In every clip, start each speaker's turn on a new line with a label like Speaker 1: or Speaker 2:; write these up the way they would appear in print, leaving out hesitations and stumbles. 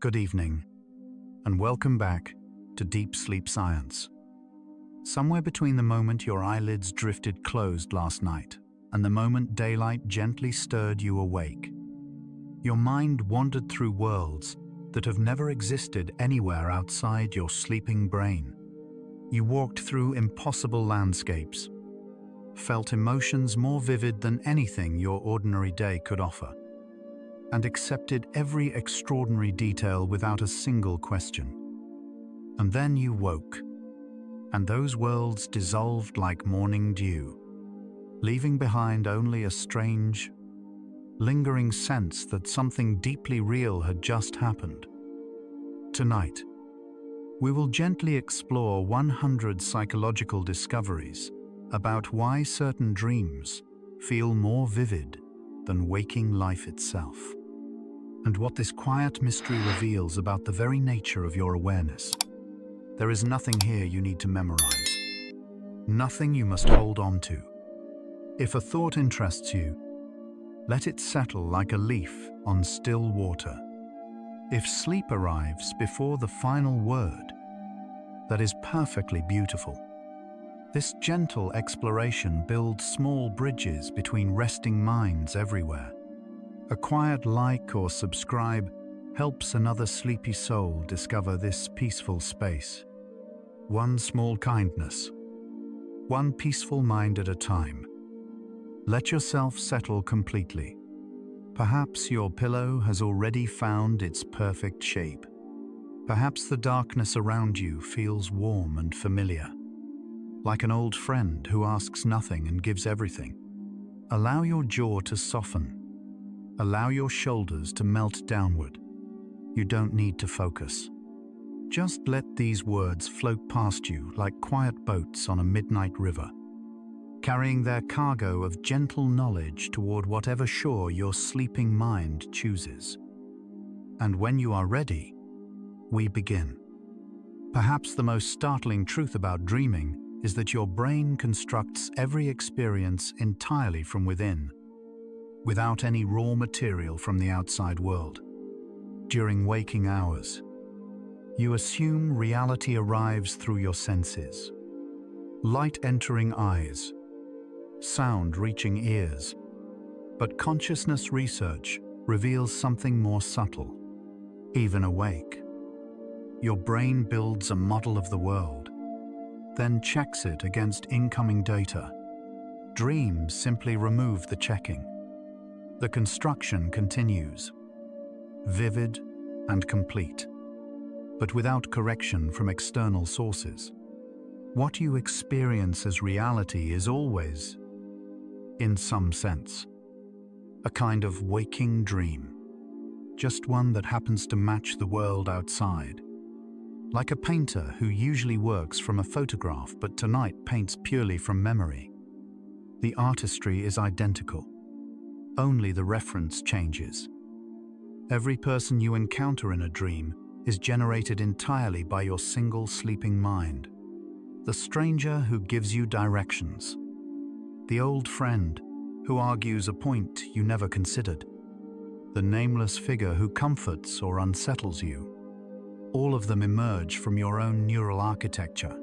Speaker 1: Good evening, and welcome back to Deep Sleep Science. Somewhere between the moment your eyelids drifted closed last night and the moment daylight gently stirred you awake, your mind wandered through worlds that have never existed anywhere outside your sleeping brain. You walked through impossible landscapes, felt emotions more vivid than anything your ordinary day could offer, and accepted every extraordinary detail without a single question. And then you woke, and those worlds dissolved like morning dew, leaving behind only a strange, lingering sense that something deeply real had just happened. Tonight, we will gently explore 100 psychological discoveries about why certain dreams feel more vivid than waking life itself, and what this quiet mystery reveals about the very nature of your awareness. There is nothing here you need to memorize, nothing you must hold on to. If a thought interests you, let it settle like a leaf on still water. If sleep arrives before the final word, that is perfectly beautiful. This gentle exploration builds small bridges between resting minds everywhere. A quiet like or subscribe helps another sleepy soul discover this peaceful space. One small kindness, one peaceful mind at a time. Let yourself settle completely. Perhaps your pillow has already found its perfect shape. Perhaps the darkness around you feels warm and familiar, like an old friend who asks nothing and gives everything. Allow your jaw to soften. Allow your shoulders to melt downward. You don't need to focus. Just let these words float past you like quiet boats on a midnight river, carrying their cargo of gentle knowledge toward whatever shore your sleeping mind chooses. And when you are ready, we begin. Perhaps the most startling truth about dreaming is that your brain constructs every experience entirely from within, without any raw material from the outside world. During waking hours, you assume reality arrives through your senses. Light entering eyes, sound reaching ears. But consciousness research reveals something more subtle. Even awake, your brain builds a model of the world, then checks it against incoming data. Dreams simply remove the checking. The construction continues, vivid and complete, but without correction from external sources. What you experience as reality is always, in some sense, a kind of waking dream, just one that happens to match the world outside. Like a painter who usually works from a photograph but tonight paints purely from memory. The artistry is identical. Only the reference changes. Every person you encounter in a dream is generated entirely by your single sleeping mind. The stranger who gives you directions. The old friend who argues a point you never considered. The nameless figure who comforts or unsettles you. All of them emerge from your own neural architecture.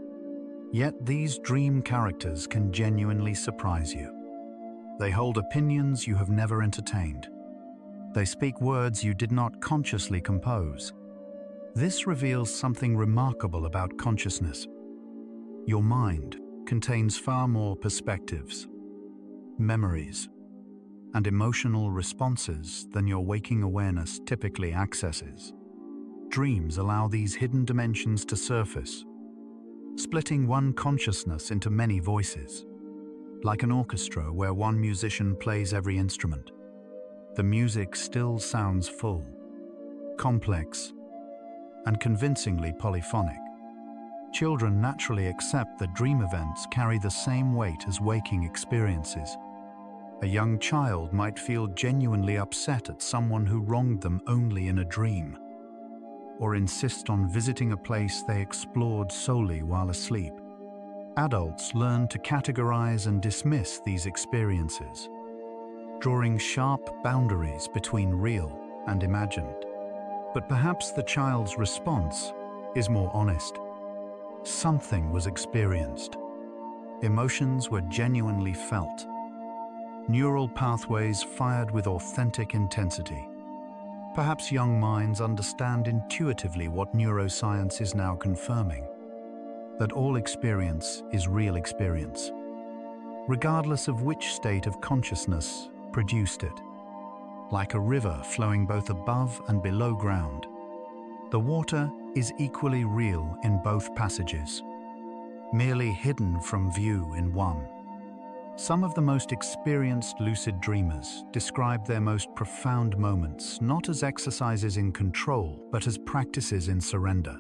Speaker 1: Yet these dream characters can genuinely surprise you. They hold opinions you have never entertained. They speak words you did not consciously compose. This reveals something remarkable about consciousness. Your mind contains far more perspectives, memories, and emotional responses than your waking awareness typically accesses. Dreams allow these hidden dimensions to surface, splitting one consciousness into many voices. Like an orchestra where one musician plays every instrument, the music still sounds full, complex, and convincingly polyphonic. Children naturally accept that dream events carry the same weight as waking experiences. A young child might feel genuinely upset at someone who wronged them only in a dream, or insist on visiting a place they explored solely while asleep. Adults learn to categorize and dismiss these experiences, drawing sharp boundaries between real and imagined. But perhaps the child's response is more honest. Something was experienced. Emotions were genuinely felt. Neural pathways fired with authentic intensity. Perhaps young minds understand intuitively what neuroscience is now confirming, that all experience is real experience, regardless of which state of consciousness produced it. Like a river flowing both above and below ground, the water is equally real in both passages, merely hidden from view in one. Some of the most experienced lucid dreamers describe their most profound moments not as exercises in control, but as practices in surrender.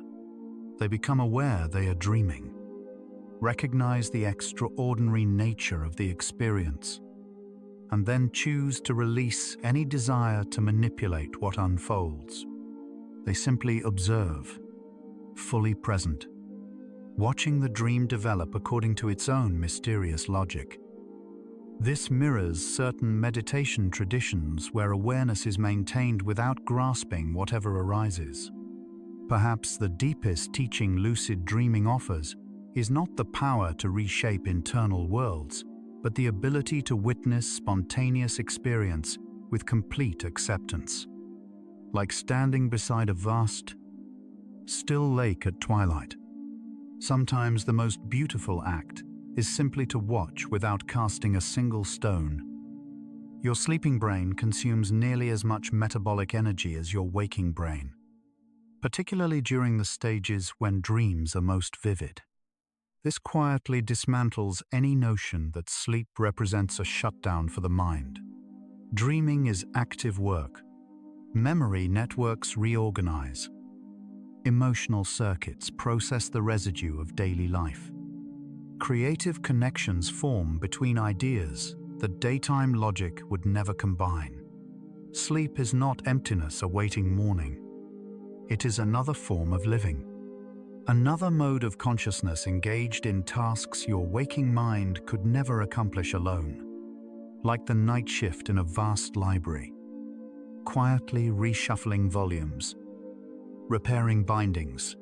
Speaker 1: They become aware they are dreaming, recognize the extraordinary nature of the experience, and then choose to release any desire to manipulate what unfolds. They simply observe, fully present, watching the dream develop according to its own mysterious logic. This mirrors certain meditation traditions where awareness is maintained without grasping whatever arises. Perhaps the deepest teaching lucid dreaming offers is not the power to reshape internal worlds, but the ability to witness spontaneous experience with complete acceptance. Like standing beside a vast, still lake at twilight. Sometimes the most beautiful act is simply to watch without casting a single stone. Your sleeping brain consumes nearly as much metabolic energy as your waking brain, particularly during the stages when dreams are most vivid. This quietly dismantles any notion that sleep represents a shutdown for the mind. Dreaming is active work. Memory networks reorganize. Emotional circuits process the residue of daily life. Creative connections form between ideas that daytime logic would never combine. Sleep is not emptiness awaiting morning. It is another form of living. Another mode of consciousness engaged in tasks your waking mind could never accomplish alone. Like the night shift in a vast library, quietly reshuffling volumes, repairing bindings,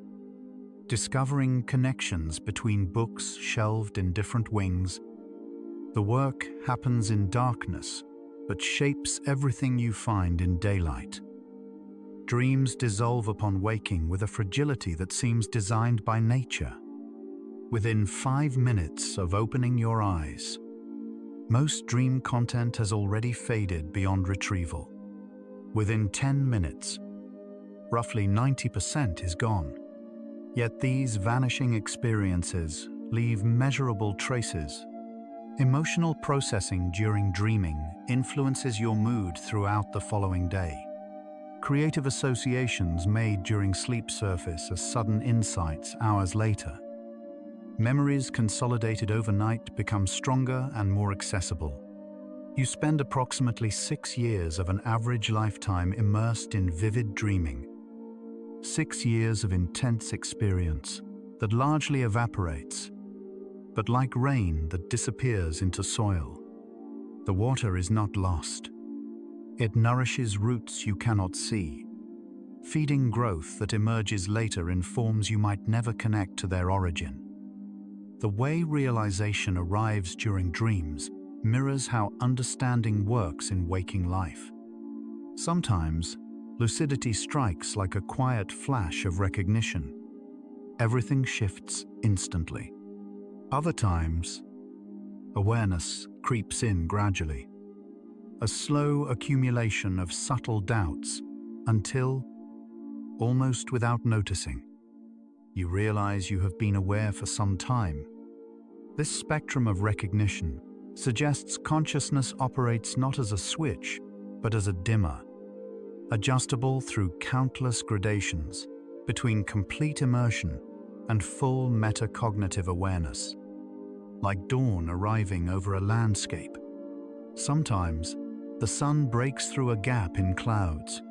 Speaker 1: discovering connections between books shelved in different wings. The work happens in darkness, but shapes everything you find in daylight. Dreams dissolve upon waking with a fragility that seems designed by nature. Within 5 minutes of opening your eyes, most dream content has already faded beyond retrieval. Within 10 minutes, roughly 90% is gone. Yet these vanishing experiences leave measurable traces. Emotional processing during dreaming influences your mood throughout the following day. Creative associations made during sleep surface as sudden insights hours later. Memories consolidated overnight become stronger and more accessible. You spend approximately 6 years of an average lifetime immersed in vivid dreaming. 6 years of intense experience that largely evaporates, but like rain that disappears into soil. The water is not lost. It nourishes roots you cannot see, feeding growth that emerges later in forms you might never connect to their origin. The way realization arrives during dreams mirrors how understanding works in waking life. Sometimes, lucidity strikes like a quiet flash of recognition. Everything shifts instantly. Other times, awareness creeps in gradually. A slow accumulation of subtle doubts until, almost without noticing, you realize you have been aware for some time. This spectrum of recognition suggests consciousness operates not as a switch, but as a dimmer, adjustable through countless gradations between complete immersion and full metacognitive awareness. Like dawn arriving over a landscape, sometimes the sun breaks through a gap in clouds,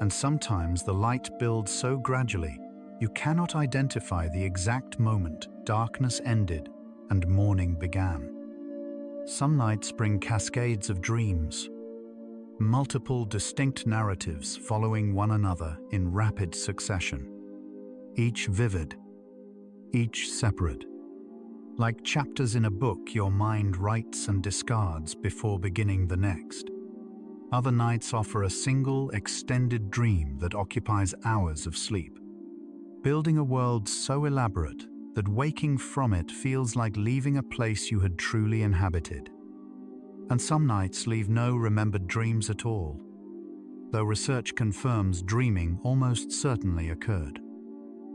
Speaker 1: and sometimes the light builds so gradually you cannot identify the exact moment darkness ended and morning began. Some nights bring cascades of dreams, multiple distinct narratives following one another in rapid succession, each vivid, each separate. Like chapters in a book your mind writes and discards before beginning the next. Other nights offer a single, extended dream that occupies hours of sleep, building a world so elaborate that waking from it feels like leaving a place you had truly inhabited. And some nights leave no remembered dreams at all, though research confirms dreaming almost certainly occurred.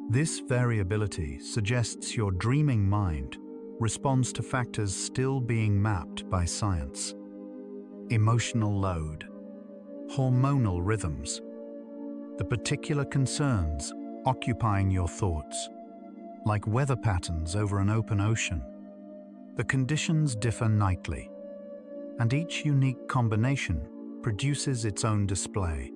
Speaker 1: This variability suggests your dreaming mind responds to factors still being mapped by science. Emotional load, hormonal rhythms, the particular concerns occupying your thoughts, like weather patterns over an open ocean. The conditions differ nightly, and each unique combination produces its own display.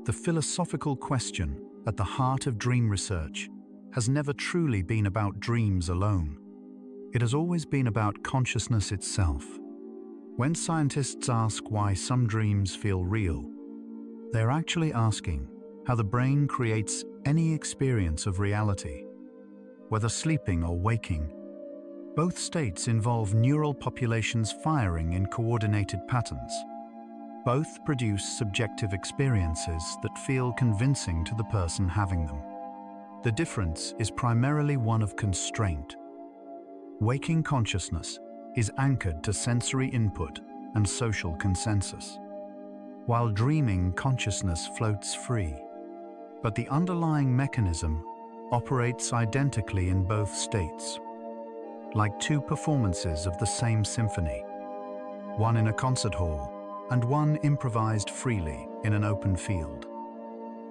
Speaker 1: The philosophical question at the heart of dream research has never truly been about dreams alone. It has always been about consciousness itself. When scientists ask why some dreams feel real, they're actually asking how the brain creates any experience of reality, whether sleeping or waking. Both states involve neural populations firing in coordinated patterns. Both produce subjective experiences that feel convincing to the person having them. The difference is primarily one of constraint. Waking consciousness is anchored to sensory input and social consensus, while dreaming consciousness floats free. But the underlying mechanism operates identically in both states, like two performances of the same symphony, one in a concert hall and one improvised freely in an open field.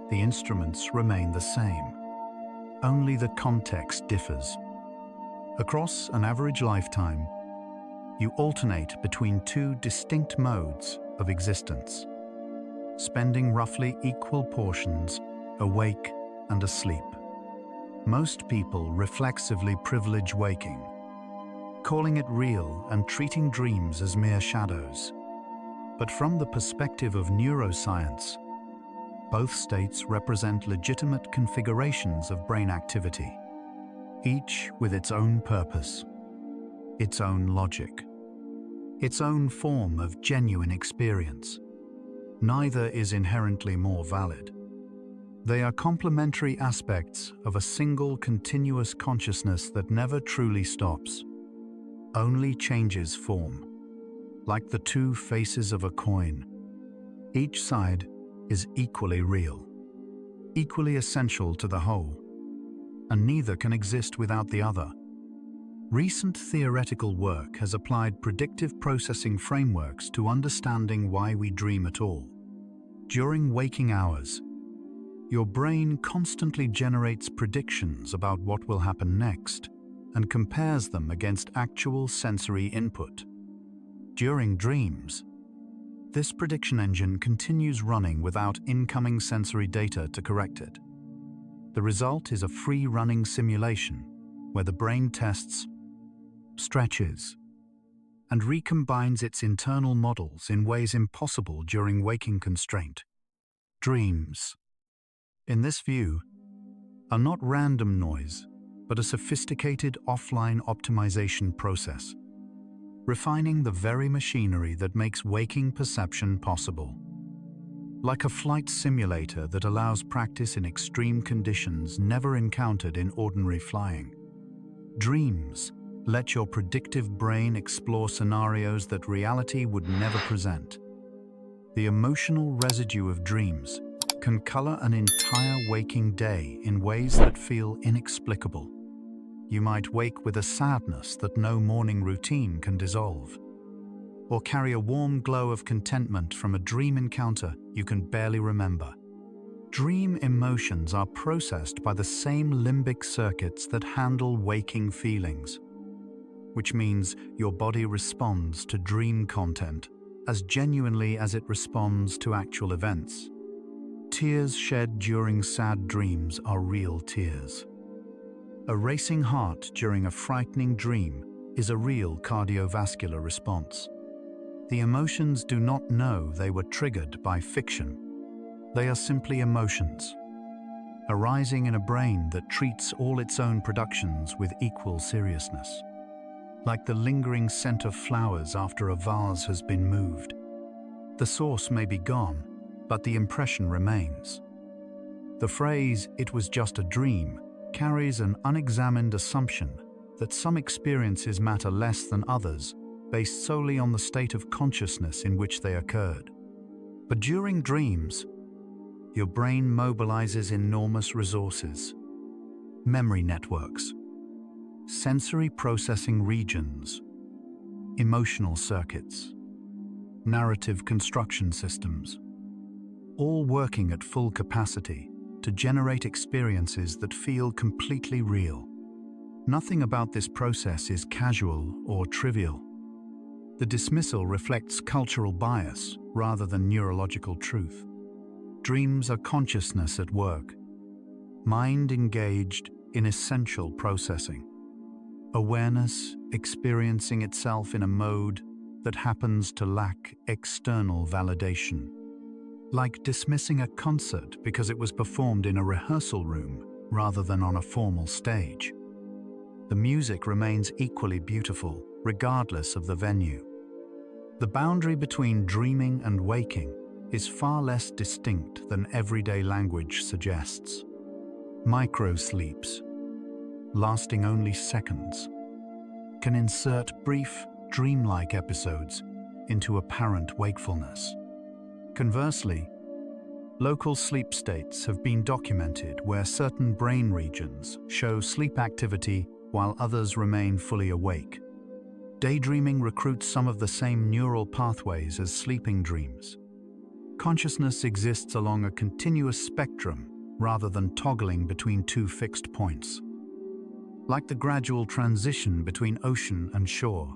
Speaker 1: The instruments remain the same, only the context differs. Across an average lifetime, you alternate between two distinct modes of existence, spending roughly equal portions awake and asleep. Most people reflexively privilege waking, calling it real and treating dreams as mere shadows. But from the perspective of neuroscience, both states represent legitimate configurations of brain activity, each with its own purpose, its own logic, its own form of genuine experience. Neither is inherently more valid. They are complementary aspects of a single continuous consciousness that never truly stops, only changes form. Like the two faces of a coin, each side is equally real, equally essential to the whole, and neither can exist without the other. Recent theoretical work has applied predictive processing frameworks to understanding why we dream at all. During waking hours, your brain constantly generates predictions about what will happen next and compares them against actual sensory input. During dreams, this prediction engine continues running without incoming sensory data to correct it. The result is a free-running simulation where the brain tests, stretches, and recombines its internal models in ways impossible during waking constraint. Dreams, in this view, are not random noise, but a sophisticated offline optimization process, refining the very machinery that makes waking perception possible. Like a flight simulator that allows practice in extreme conditions never encountered in ordinary flying, dreams let your predictive brain explore scenarios that reality would never present. The emotional residue of dreams can color an entire waking day in ways that feel inexplicable. You might wake with a sadness that no morning routine can dissolve, or carry a warm glow of contentment from a dream encounter you can barely remember. Dream emotions are processed by the same limbic circuits that handle waking feelings, which means your body responds to dream content as genuinely as it responds to actual events. Tears shed during sad dreams are real tears. A racing heart during a frightening dream is a real cardiovascular response. The emotions do not know they were triggered by fiction. They are simply emotions, arising in a brain that treats all its own productions with equal seriousness. Like the lingering scent of flowers after a vase has been moved. The source may be gone, but the impression remains. The phrase, "it was just a dream," carries an unexamined assumption that some experiences matter less than others, based solely on the state of consciousness in which they occurred. But during dreams, your brain mobilizes enormous resources: memory networks, sensory processing regions, emotional circuits, narrative construction systems, all working at full capacity to generate experiences that feel completely real. Nothing about this process is casual or trivial. The dismissal reflects cultural bias rather than neurological truth. Dreams are consciousness at work, mind engaged in essential processing, awareness experiencing itself in a mode that happens to lack external validation. Like dismissing a concert because it was performed in a rehearsal room rather than on a formal stage. The music remains equally beautiful, regardless of the venue. The boundary between dreaming and waking is far less distinct than everyday language suggests. Micro-sleeps, lasting only seconds, can insert brief, dreamlike episodes into apparent wakefulness. Conversely, local sleep states have been documented where certain brain regions show sleep activity while others remain fully awake. Daydreaming recruits some of the same neural pathways as sleeping dreams. Consciousness exists along a continuous spectrum rather than toggling between two fixed points. Like the gradual transition between ocean and shore,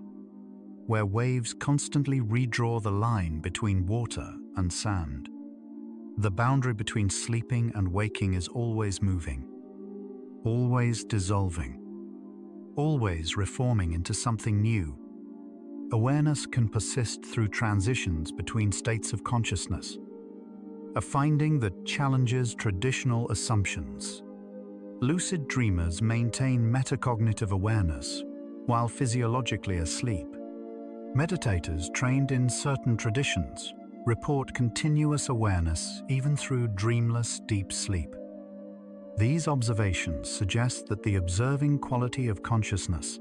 Speaker 1: where waves constantly redraw the line between water and sand. The boundary between sleeping and waking is always moving, always dissolving, always reforming into something new. Awareness can persist through transitions between states of consciousness, a finding that challenges traditional assumptions. Lucid dreamers maintain metacognitive awareness while physiologically asleep. Meditators trained in certain traditions report continuous awareness even through dreamless deep sleep. These observations suggest that the observing quality of consciousness,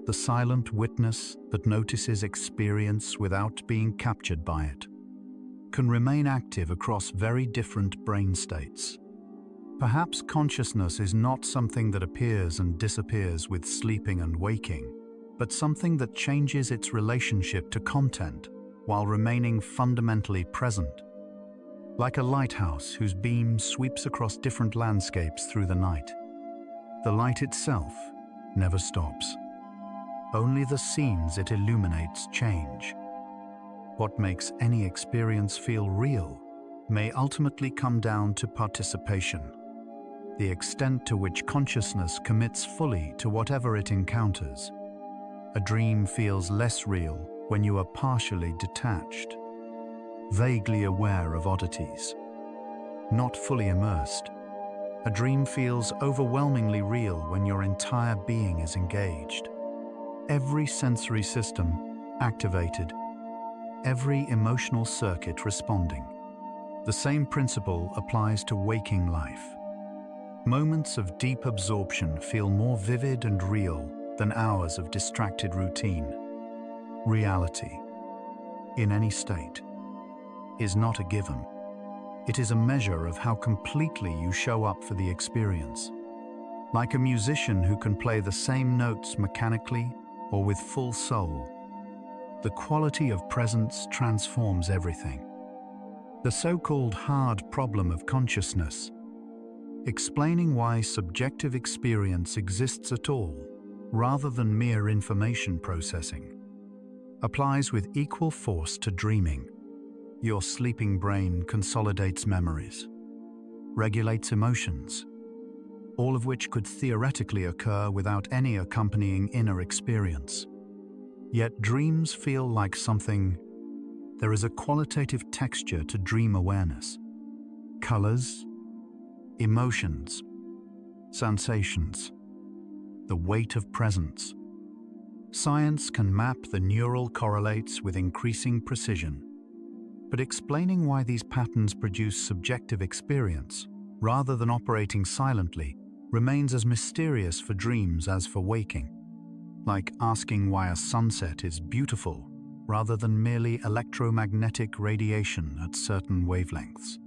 Speaker 1: the silent witness that notices experience without being captured by it, can remain active across very different brain states. Perhaps consciousness is not something that appears and disappears with sleeping and waking, but something that changes its relationship to content while remaining fundamentally present. Like a lighthouse whose beam sweeps across different landscapes through the night. The light itself never stops. Only the scenes it illuminates change. What makes any experience feel real may ultimately come down to participation, the extent to which consciousness commits fully to whatever it encounters. A dream feels less real when you are partially detached, vaguely aware of oddities, not fully immersed. A dream feels overwhelmingly real when your entire being is engaged. Every sensory system activated, every emotional circuit responding. The same principle applies to waking life. Moments of deep absorption feel more vivid and real than hours of distracted routine. Reality, in any state, is not a given. It is a measure of how completely you show up for the experience. Like a musician who can play the same notes mechanically or with full soul, the quality of presence transforms everything. The so-called hard problem of consciousness, explaining why subjective experience exists at all, rather than mere information processing, applies with equal force to dreaming. Your sleeping brain consolidates memories, regulates emotions, all of which could theoretically occur without any accompanying inner experience. Yet dreams feel like something there is a qualitative texture to dream awareness. Colors, emotions, sensations, the weight of presence. Science can map the neural correlates with increasing precision, but explaining why these patterns produce subjective experience, rather than operating silently, remains as mysterious for dreams as for waking, like asking why a sunset is beautiful rather than merely electromagnetic radiation at certain wavelengths.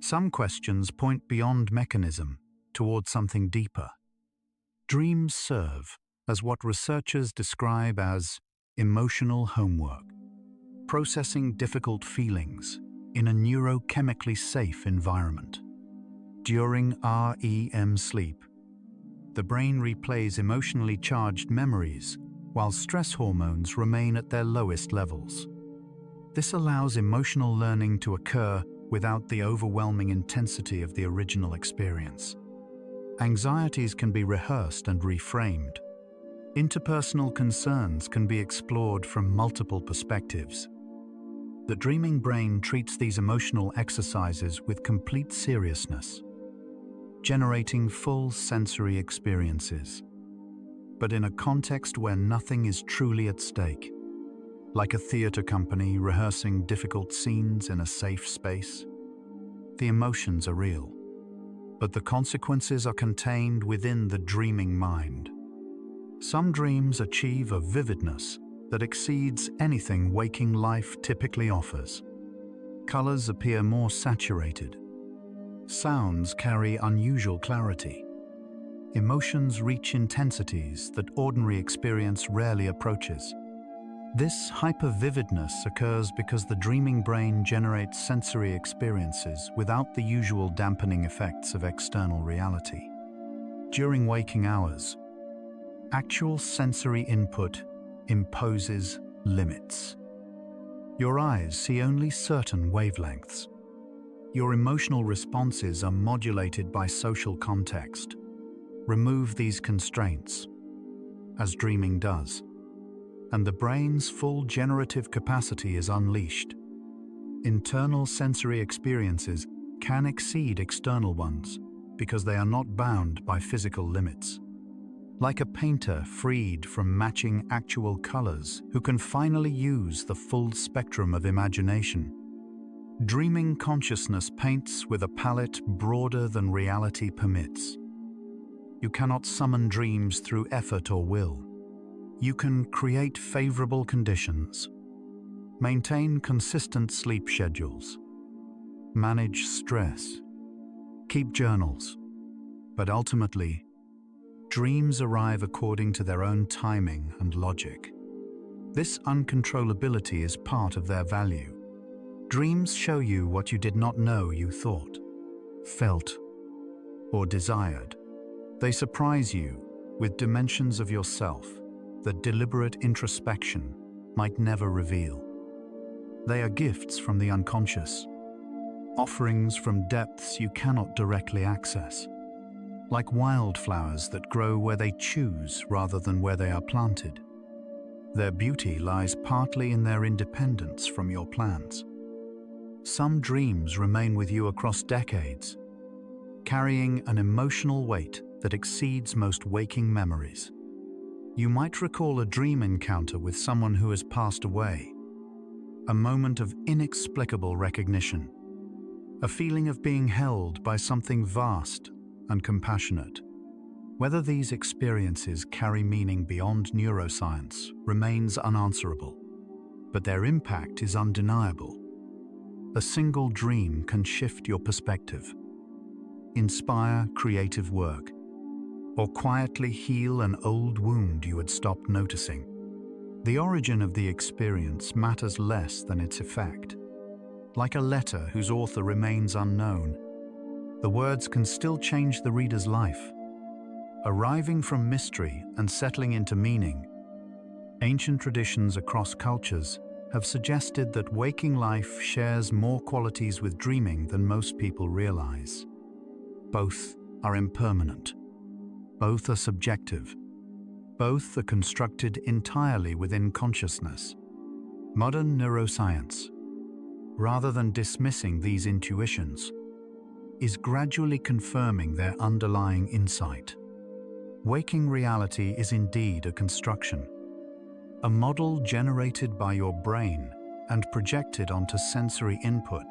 Speaker 1: Some questions point beyond mechanism towards something deeper. Dreams serve as what researchers describe as emotional homework, processing difficult feelings in a neurochemically safe environment. During REM sleep, the brain replays emotionally charged memories while stress hormones remain at their lowest levels. This allows emotional learning to occur without the overwhelming intensity of the original experience. Anxieties can be rehearsed and reframed. Interpersonal concerns can be explored from multiple perspectives. The dreaming brain treats these emotional exercises with complete seriousness, generating full sensory experiences, but in a context where nothing is truly at stake. Like a theater company rehearsing difficult scenes in a safe space, the emotions are real, but the consequences are contained within the dreaming mind. Some dreams achieve a vividness that exceeds anything waking life typically offers. Colors appear more saturated. Sounds carry unusual clarity. Emotions reach intensities that ordinary experience rarely approaches. This hypervividness occurs because the dreaming brain generates sensory experiences without the usual dampening effects of external reality. During waking hours, actual sensory input imposes limits. Your eyes see only certain wavelengths. Your emotional responses are modulated by social context. Remove these constraints, as dreaming does, and the brain's full generative capacity is unleashed. Internal sensory experiences can exceed external ones because they are not bound by physical limits. Like a painter freed from matching actual colors who can finally use the full spectrum of imagination, dreaming consciousness paints with a palette broader than reality permits. You cannot summon dreams through effort or will. You can create favorable conditions, maintain consistent sleep schedules, manage stress, keep journals, but ultimately, dreams arrive according to their own timing and logic. This uncontrollability is part of their value. Dreams show you what you did not know you thought, felt, or desired. They surprise you with dimensions of yourself that deliberate introspection might never reveal. They are gifts from the unconscious, offerings from depths you cannot directly access. Like wildflowers that grow where they choose rather than where they are planted. Their beauty lies partly in their independence from your plans. Some dreams remain with you across decades, carrying an emotional weight that exceeds most waking memories. You might recall a dream encounter with someone who has passed away, a moment of inexplicable recognition, a feeling of being held by something vast and compassionate. Whether these experiences carry meaning beyond neuroscience remains unanswerable, but their impact is undeniable. A single dream can shift your perspective, inspire creative work, or quietly heal an old wound you had stopped noticing. The origin of the experience matters less than its effect. Like a letter whose author remains unknown, the words can still change the reader's life. Arriving from mystery and settling into meaning, ancient traditions across cultures have suggested that waking life shares more qualities with dreaming than most people realize. Both are impermanent. Both are subjective. Both are constructed entirely within consciousness. Modern neuroscience, rather than dismissing these intuitions, is gradually confirming their underlying insight. Waking reality is indeed a construction, a model generated by your brain and projected onto sensory input.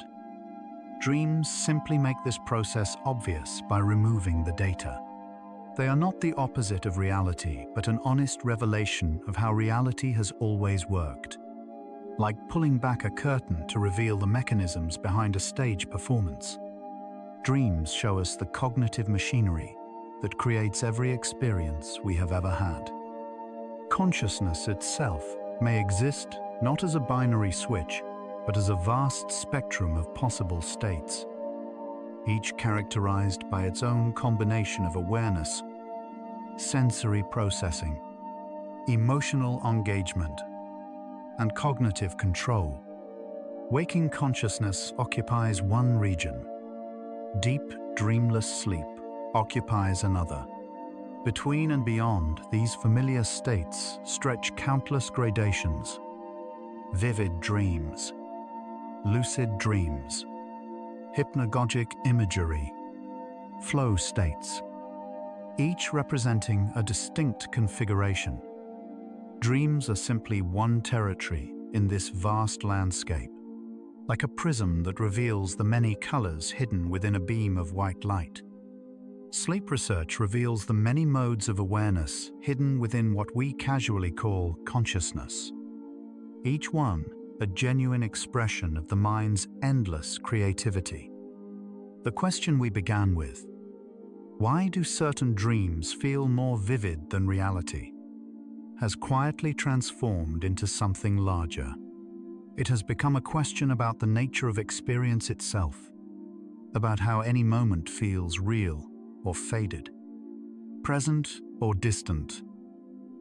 Speaker 1: Dreams simply make this process obvious by removing the data. They are not the opposite of reality, but an honest revelation of how reality has always worked. Like pulling back a curtain to reveal the mechanisms behind a stage performance. Dreams show us the cognitive machinery that creates every experience we have ever had. Consciousness itself may exist not as a binary switch, but as a vast spectrum of possible states, each characterized by its own combination of awareness, sensory processing, emotional engagement, and cognitive control. Waking consciousness occupies one region. Deep, dreamless sleep occupies another. Between and beyond these familiar states stretch countless gradations. Vivid dreams, lucid dreams, hypnagogic imagery, flow states, each representing a distinct configuration. Dreams are simply one territory in this vast landscape, like a prism that reveals the many colors hidden within a beam of white light. Sleep research reveals the many modes of awareness hidden within what we casually call consciousness. Each one a genuine expression of the mind's endless creativity. The question we began with: why do certain dreams feel more vivid than reality? Has quietly transformed into something larger. It has become a question about the nature of experience itself, about how any moment feels real or faded, present or distant.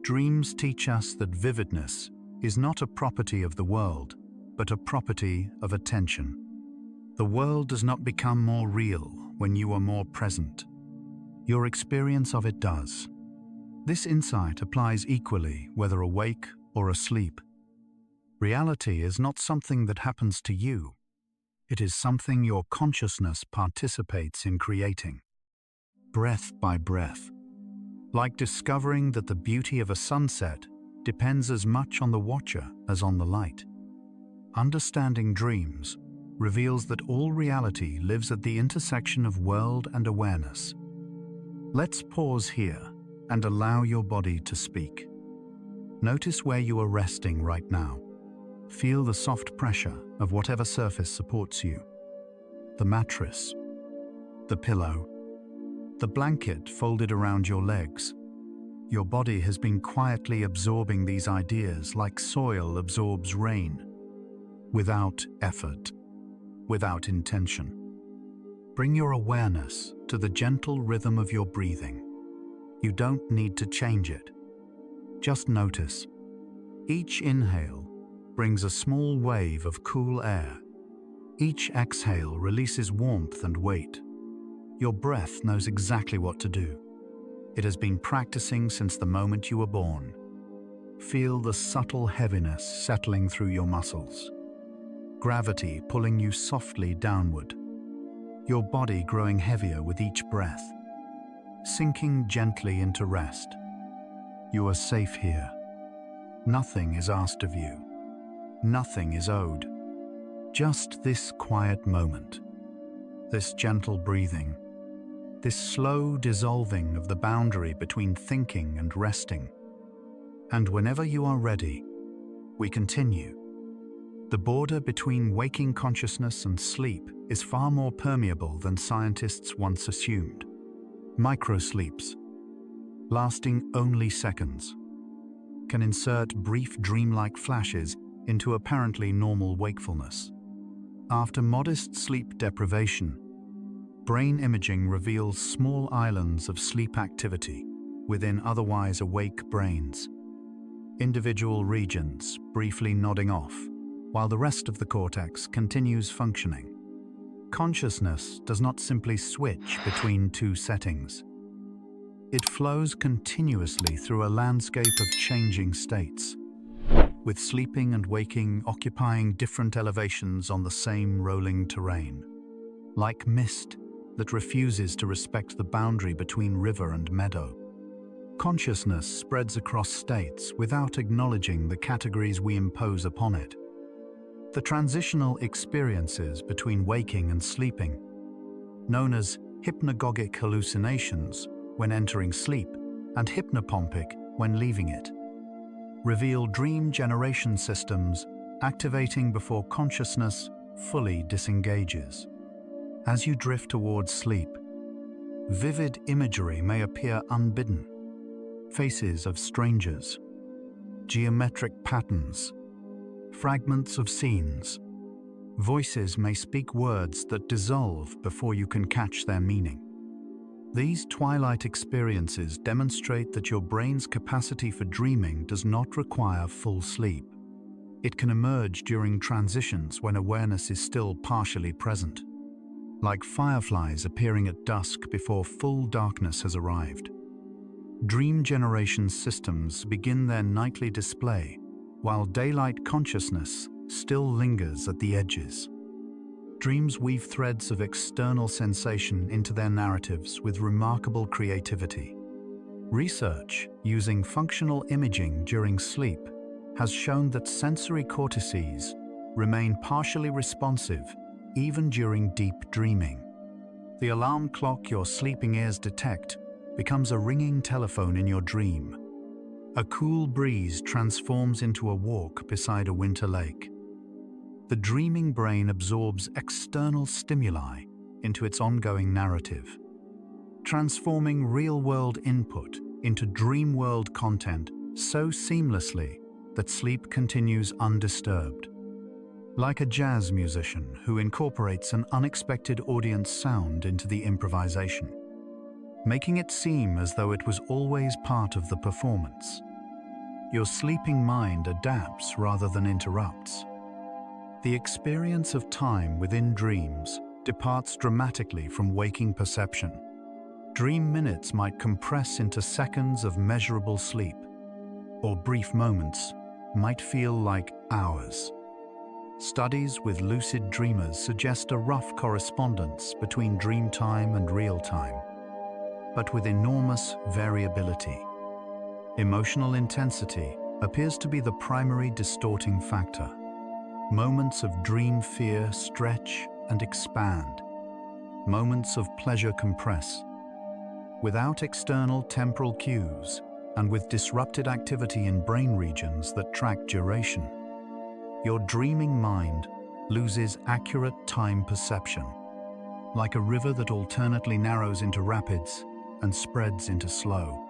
Speaker 1: Dreams teach us that vividness is not a property of the world, but a property of attention. The world does not become more real when you are more present. Your experience of it does. This insight applies equally whether awake or asleep. Reality is not something that happens to you. It is something your consciousness participates in creating, breath by breath. Like discovering that the beauty of a sunset depends as much on the watcher as on the light. Understanding dreams reveals that all reality lives at the intersection of world and awareness. Let's pause here and allow your body to speak. Notice where you are resting right now. Feel the soft pressure of whatever surface supports you. The mattress, the pillow, the blanket folded around your legs. Your body has been quietly absorbing these ideas like soil absorbs rain, without effort, without intention. Bring your awareness to the gentle rhythm of your breathing. You don't need to change it. Just notice. Each inhale brings a small wave of cool air. Each exhale releases warmth and weight. Your breath knows exactly what to do. It has been practicing since the moment you were born. Feel the subtle heaviness settling through your muscles. Gravity pulling you softly downward. Your body growing heavier with each breath. Sinking gently into rest. You are safe here. Nothing is asked of you. Nothing is owed. Just this quiet moment. This gentle breathing. This slow dissolving of the boundary between thinking and resting. And whenever you are ready, we continue. The border between waking consciousness and sleep is far more permeable than scientists once assumed. Microsleeps, lasting only seconds, can insert brief dreamlike flashes into apparently normal wakefulness. After modest sleep deprivation, brain imaging reveals small islands of sleep activity within otherwise awake brains. Individual regions briefly nodding off, while the rest of the cortex continues functioning. Consciousness does not simply switch between two settings. It flows continuously through a landscape of changing states. with sleeping and waking occupying different elevations on the same rolling terrain. Like mist that refuses to respect the boundary between river and meadow. Consciousness spreads across states without acknowledging the categories we impose upon it. The transitional experiences between waking and sleeping, known as hypnagogic hallucinations when entering sleep and hypnopompic when leaving it, reveal dream generation systems activating before consciousness fully disengages. As you drift towards sleep, vivid imagery may appear unbidden. Faces of strangers, geometric patterns, fragments of scenes. Voices may speak words that dissolve before you can catch their meaning. These twilight experiences demonstrate that your brain's capacity for dreaming does not require full sleep. It can emerge during transitions when awareness is still partially present, like fireflies appearing at dusk before full darkness has arrived. Dream generation systems begin their nightly display, while daylight consciousness still lingers at the edges. Dreams weave threads of external sensation into their narratives with remarkable creativity. Research using functional imaging during sleep has shown that sensory cortices remain partially responsive even during deep dreaming. The alarm clock your sleeping ears detect becomes a ringing telephone in your dream. A cool breeze transforms into a walk beside a winter lake. The dreaming brain absorbs external stimuli into its ongoing narrative, transforming real-world input into dream-world content so seamlessly that sleep continues undisturbed. Like a jazz musician who incorporates an unexpected audience sound into the improvisation, making it seem as though it was always part of the performance. Your sleeping mind adapts rather than interrupts. The experience of time within dreams departs dramatically from waking perception. Dream minutes might compress into seconds of measurable sleep, or brief moments might feel like hours. Studies with lucid dreamers suggest a rough correspondence between dream time and real time, but with enormous variability. Emotional intensity appears to be the primary distorting factor. Moments of dream fear stretch and expand. Moments of pleasure compress. Without external temporal cues and with disrupted activity in brain regions that track duration, your dreaming mind loses accurate time perception, like a river that alternately narrows into rapids and spreads into slow,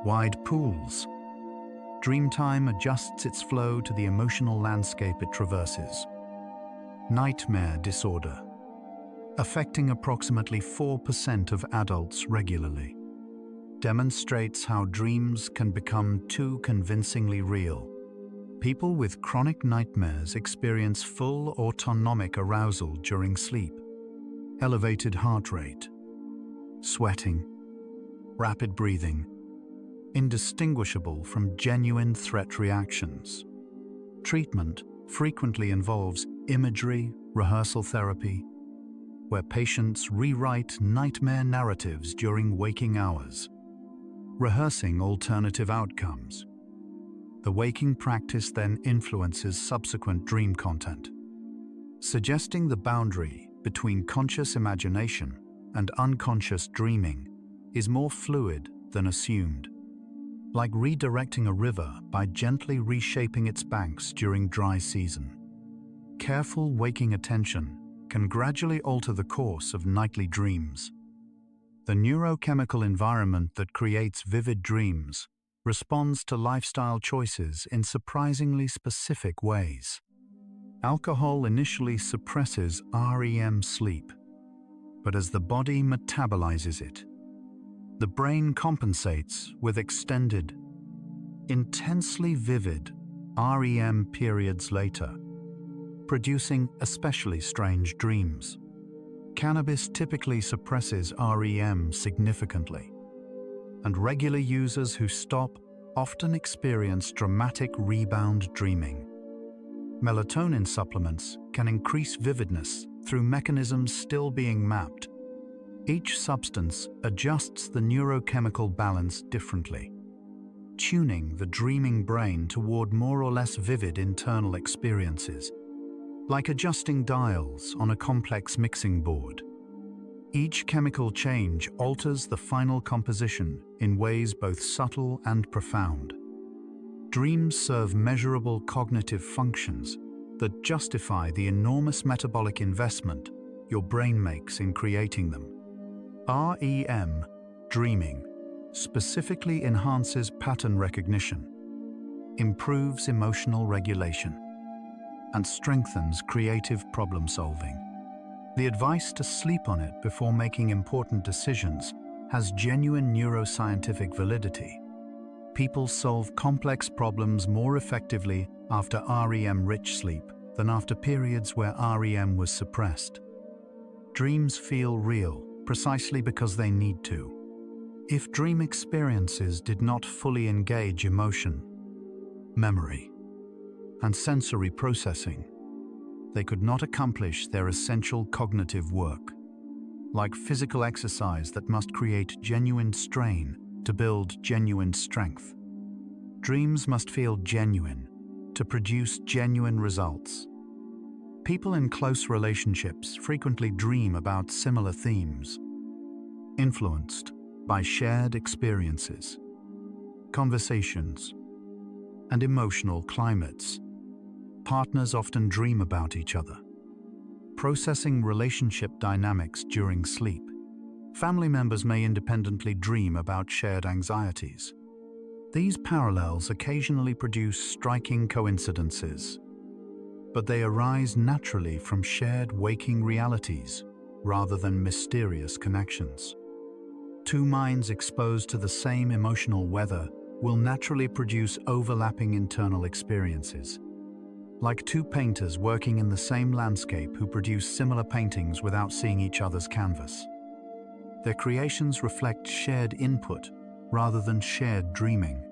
Speaker 1: wide pools. Dream time adjusts its flow to the emotional landscape it traverses. Nightmare disorder, affecting approximately 4% of adults regularly, demonstrates how dreams can become too convincingly real. People with chronic nightmares experience full autonomic arousal during sleep, elevated heart rate, sweating, rapid breathing, indistinguishable from genuine threat reactions. Treatment frequently involves imagery rehearsal therapy, where patients rewrite nightmare narratives during waking hours, rehearsing alternative outcomes. The waking practice then influences subsequent dream content, suggesting the boundary between conscious imagination and unconscious dreaming is more fluid than assumed, like redirecting a river by gently reshaping its banks during dry season. Careful waking attention can gradually alter the course of nightly dreams. The neurochemical environment that creates vivid dreams responds to lifestyle choices in surprisingly specific ways. Alcohol initially suppresses REM sleep, but as the body metabolizes it, the brain compensates with extended, intensely vivid REM periods later, producing especially strange dreams. Cannabis typically suppresses REM significantly, and regular users who stop often experience dramatic rebound dreaming. Melatonin supplements can increase vividness through mechanisms still being mapped. Each substance adjusts the neurochemical balance differently, tuning the dreaming brain toward more or less vivid internal experiences, like adjusting dials on a complex mixing board. Each chemical change alters the final composition in ways both subtle and profound. Dreams serve measurable cognitive functions that justify the enormous metabolic investment your brain makes in creating them. REM, dreaming, specifically enhances pattern recognition, improves emotional regulation, and strengthens creative problem-solving. The advice to sleep on it before making important decisions has genuine neuroscientific validity. People solve complex problems more effectively after REM-rich sleep than after periods where REM was suppressed. Dreams feel real precisely because they need to. If dream experiences did not fully engage emotion, memory, and sensory processing, they could not accomplish their essential cognitive work. Like physical exercise that must create genuine strain to build genuine strength, dreams must feel genuine to produce genuine results. People in close relationships frequently dream about similar themes, influenced by shared experiences, conversations, and emotional climates. Partners often dream about each other, processing relationship dynamics during sleep. Family members may independently dream about shared anxieties. These parallels occasionally produce striking coincidences, but they arise naturally from shared waking realities rather than mysterious connections. Two minds exposed to the same emotional weather will naturally produce overlapping internal experiences. Like two painters working in the same landscape who produce similar paintings without seeing each other's canvas. Their creations reflect shared input rather than shared dreaming.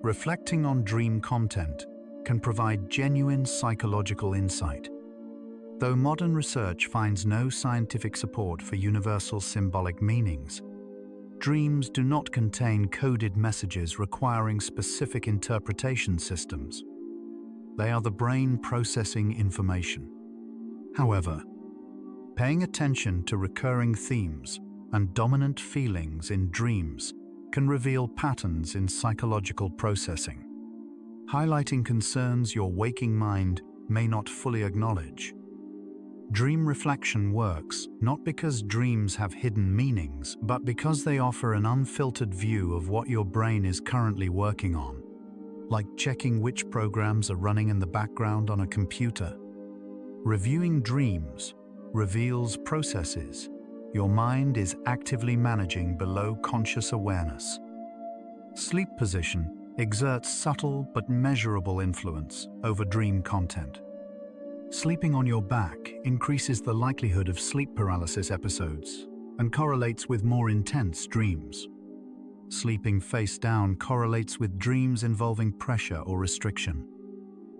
Speaker 1: Reflecting on dream content can provide genuine psychological insight. Though modern research finds no scientific support for universal symbolic meanings, dreams do not contain coded messages requiring specific interpretation systems. They are the brain processing information. However, paying attention to recurring themes and dominant feelings in dreams can reveal patterns in psychological processing, highlighting concerns your waking mind may not fully acknowledge. Dream reflection works not because dreams have hidden meanings, but because they offer an unfiltered view of what your brain is currently working on, like checking which programs are running in the background on a computer. Reviewing dreams reveals processes your mind is actively managing below conscious awareness. Sleep position exerts subtle but measurable influence over dream content. Sleeping on your back increases the likelihood of sleep paralysis episodes and correlates with more intense dreams. Sleeping face down correlates with dreams involving pressure or restriction.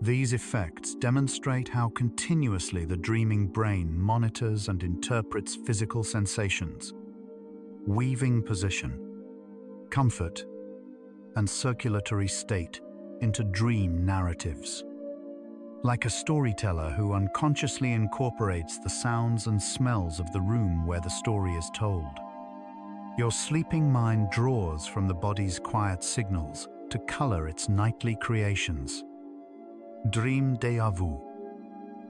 Speaker 1: These effects demonstrate how continuously the dreaming brain monitors and interprets physical sensations. Weaving position, comfort, and circulatory state into dream narratives. Like a storyteller who unconsciously incorporates the sounds and smells of the room where the story is told. Your sleeping mind draws from the body's quiet signals to color its nightly creations. Dream déjà vu.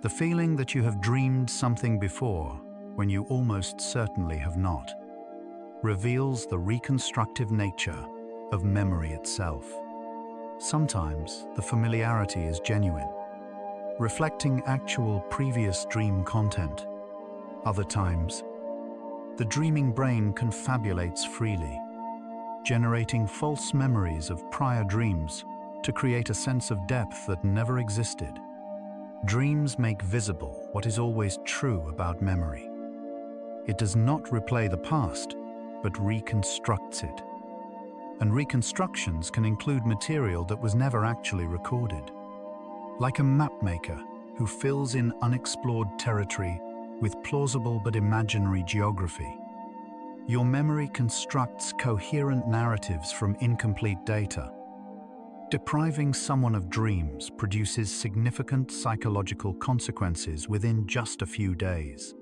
Speaker 1: The feeling that you have dreamed something before when you almost certainly have not, reveals the reconstructive nature of memory itself. Sometimes the familiarity is genuine, reflecting actual previous dream content. Other times, the dreaming brain confabulates freely, generating false memories of prior dreams to create a sense of depth that never existed. Dreams make visible what is always true about memory. It does not replay the past, but reconstructs it. and reconstructions can include material that was never actually recorded. Like a mapmaker who fills in unexplored territory with plausible but imaginary geography, your memory constructs coherent narratives from incomplete data. Depriving someone of dreams produces significant psychological consequences within just a few days.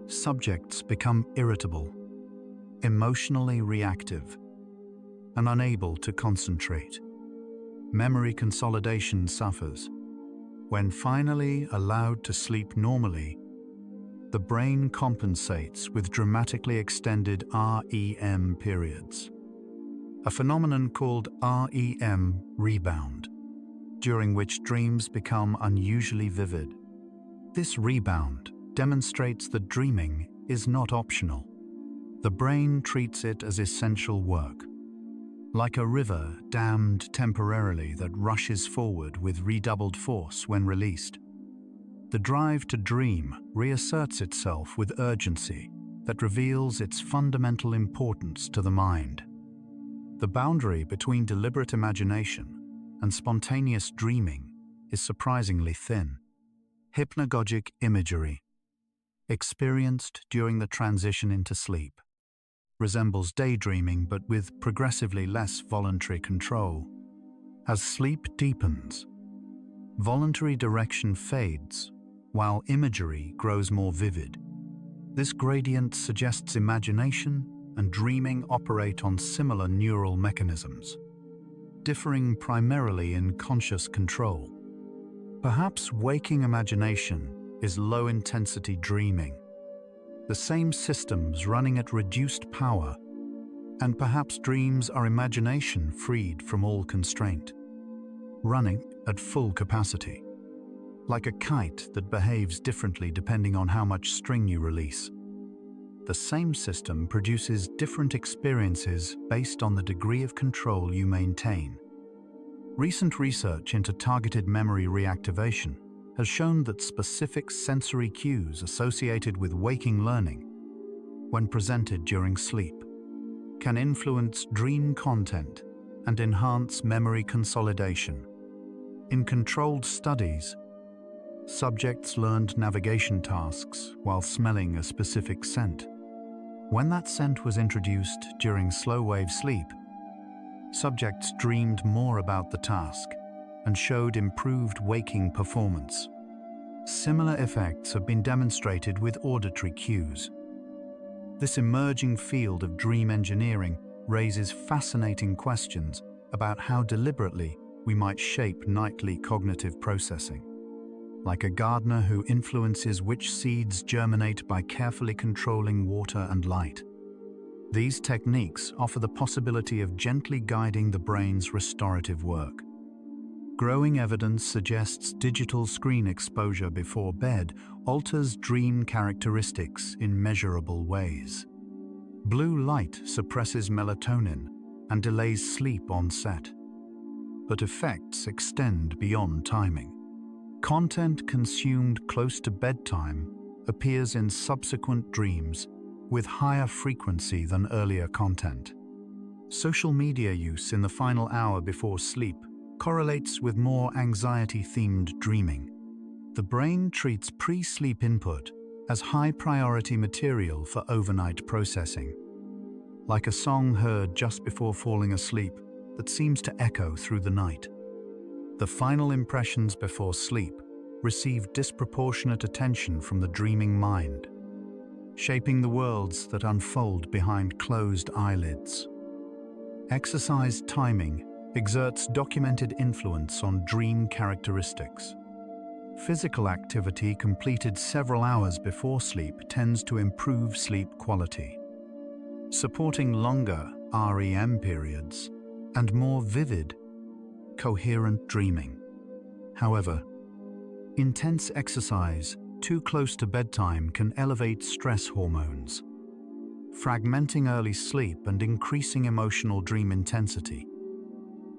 Speaker 1: Subjects become irritable, emotionally reactive, and unable to concentrate. Memory consolidation suffers. When finally allowed to sleep normally, the brain compensates with dramatically extended REM periods, a phenomenon called REM rebound, during which dreams become unusually vivid. This rebound demonstrates that dreaming is not optional. The brain treats it as essential work, like a river dammed temporarily that rushes forward with redoubled force when released. The drive to dream reasserts itself with urgency that reveals its fundamental importance to the mind. The boundary between deliberate imagination and spontaneous dreaming is surprisingly thin. Hypnagogic imagery, experienced during the transition into sleep, resembles daydreaming but with progressively less voluntary control. As sleep deepens, voluntary direction fades while imagery grows more vivid. This gradient suggests imagination and dreaming operate on similar neural mechanisms, differing primarily in conscious control. Perhaps waking imagination is low-intensity dreaming, the same systems running at reduced power, and perhaps dreams are imagination freed from all constraint, running at full capacity, like a kite that behaves differently depending on how much string you release. The same system produces different experiences based on the degree of control you maintain. Recent research into targeted memory reactivation has shown that specific sensory cues associated with waking learning, when presented during sleep, can influence dream content and enhance memory consolidation. In controlled studies, subjects learned navigation tasks while smelling a specific scent. When that scent was introduced during slow-wave sleep, subjects dreamed more about the task and showed improved waking performance. Similar effects have been demonstrated with auditory cues. This emerging field of dream engineering raises fascinating questions about how deliberately we might shape nightly cognitive processing. Like a gardener who influences which seeds germinate by carefully controlling water and light. These techniques offer the possibility of gently guiding the brain's restorative work. Growing evidence suggests digital screen exposure before bed alters dream characteristics in measurable ways. Blue light suppresses melatonin and delays sleep onset, but effects extend beyond timing. Content consumed close to bedtime appears in subsequent dreams with higher frequency than earlier content. Social media use in the final hour before sleep correlates with more anxiety-themed dreaming. The brain treats pre-sleep input as high-priority material for overnight processing, like a song heard just before falling asleep that seems to echo through the night. The final impressions before sleep receive disproportionate attention from the dreaming mind, shaping the worlds that unfold behind closed eyelids. Exercise timing exerts documented influence on dream characteristics. Physical activity completed several hours before sleep tends to improve sleep quality, supporting longer REM periods and more vivid, coherent dreaming. However, intense exercise too close to bedtime can elevate stress hormones, fragmenting early sleep and increasing emotional dream intensity.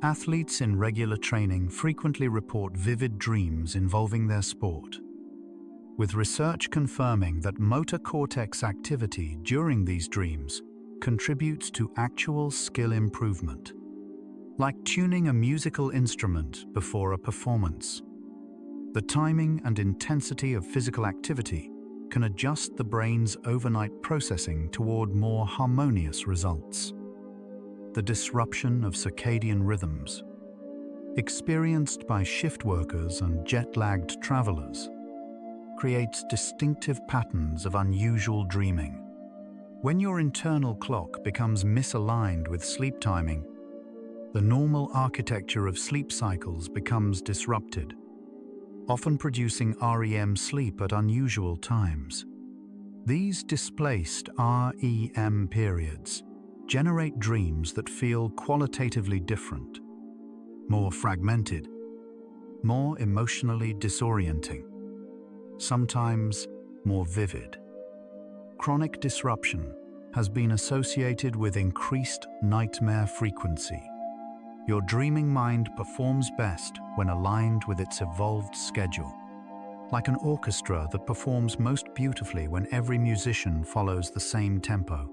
Speaker 1: Athletes in regular training frequently report vivid dreams involving their sport, with research confirming that motor cortex activity during these dreams contributes to actual skill improvement, like tuning a musical instrument before a performance. The timing and intensity of physical activity can adjust the brain's overnight processing toward more harmonious results. The disruption of circadian rhythms, experienced by shift workers and jet-lagged travelers, creates distinctive patterns of unusual dreaming. When your internal clock becomes misaligned with sleep timing, the normal architecture of sleep cycles becomes disrupted, often producing REM sleep at unusual times. These displaced REM periods generate dreams that feel qualitatively different, more fragmented, more emotionally disorienting, sometimes more vivid. Chronic disruption has been associated with increased nightmare frequency. Your dreaming mind performs best when aligned with its evolved schedule, like an orchestra that performs most beautifully when every musician follows the same tempo.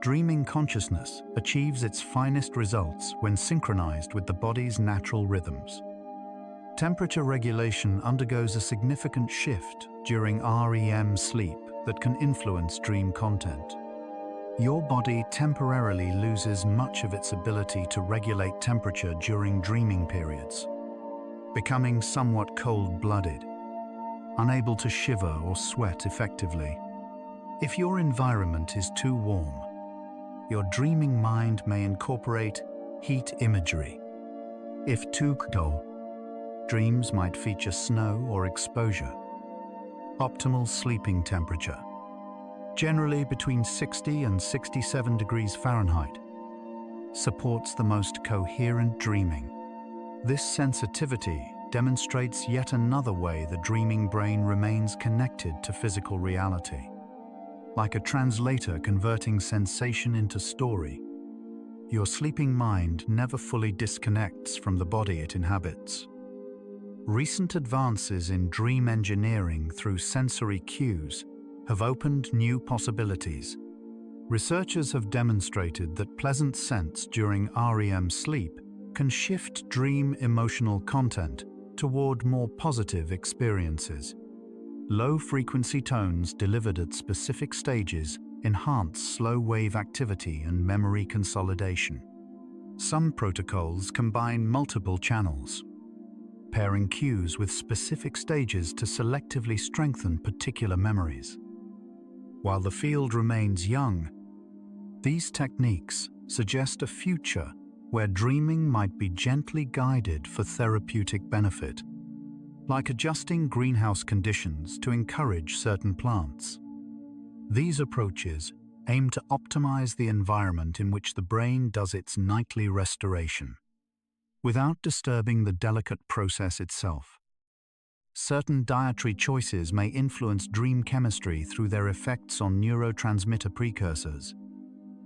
Speaker 1: Dreaming consciousness achieves its finest results when synchronized with the body's natural rhythms. Temperature regulation undergoes a significant shift during REM sleep that can influence dream content. Your body temporarily loses much of its ability to regulate temperature during dreaming periods, becoming somewhat cold-blooded, unable to shiver or sweat effectively. If your environment is too warm, your dreaming mind may incorporate heat imagery. If too cold, dreams might feature snow or exposure. Optimal sleeping temperature, generally between 60 and 67 degrees Fahrenheit, supports the most coherent dreaming. This sensitivity demonstrates yet another way the dreaming brain remains connected to physical reality. Like a translator converting sensation into story, your sleeping mind never fully disconnects from the body it inhabits. Recent advances in dream engineering through sensory cues have opened new possibilities. Researchers have demonstrated that pleasant scents during REM sleep can shift dream emotional content toward more positive experiences. Low-frequency tones delivered at specific stages enhance slow-wave activity and memory consolidation. Some protocols combine multiple channels, pairing cues with specific stages to selectively strengthen particular memories. While the field remains young, these techniques suggest a future where dreaming might be gently guided for therapeutic benefit, like adjusting greenhouse conditions to encourage certain plants. These approaches aim to optimize the environment in which the brain does its nightly restoration, without disturbing the delicate process itself. Certain dietary choices may influence dream chemistry through their effects on neurotransmitter precursors.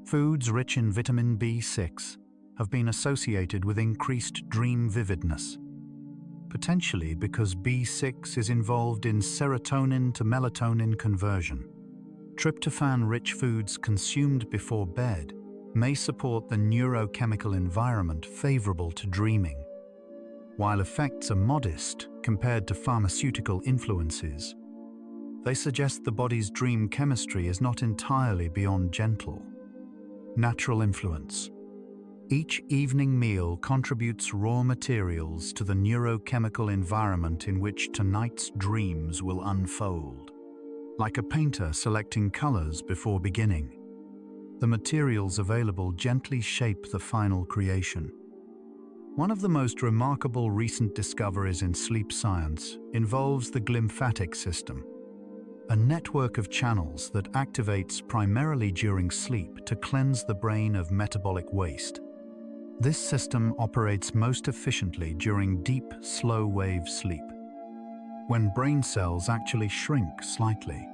Speaker 1: Foods rich in vitamin B6 have been associated with increased dream vividness, potentially because B6 is involved in serotonin to melatonin conversion. Tryptophan-rich foods consumed before bed may support the neurochemical environment favorable to dreaming. While effects are modest compared to pharmaceutical influences, they suggest the body's dream chemistry is not entirely beyond gentle. Natural influence. Each evening meal contributes raw materials to the neurochemical environment in which tonight's dreams will unfold. Like a painter selecting colors before beginning, the materials available gently shape the final creation. One of the most remarkable recent discoveries in sleep science involves the glymphatic system, a network of channels that activates primarily during sleep to cleanse the brain of metabolic waste. This system operates most efficiently during deep, slow-wave sleep, when brain cells actually shrink slightly,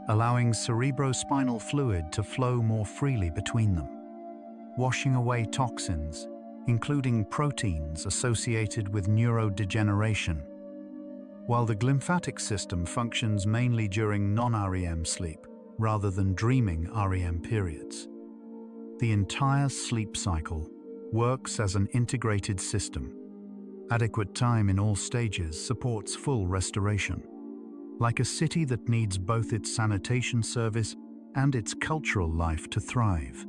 Speaker 1: allowing cerebrospinal fluid to flow more freely between them, washing away toxins, including proteins associated with neurodegeneration. While the glymphatic system functions mainly during non-REM sleep, rather than dreaming REM periods, The entire sleep cycle works as an integrated system. Adequate time in all stages supports full restoration, like a city that needs both its sanitation service and its cultural life to thrive.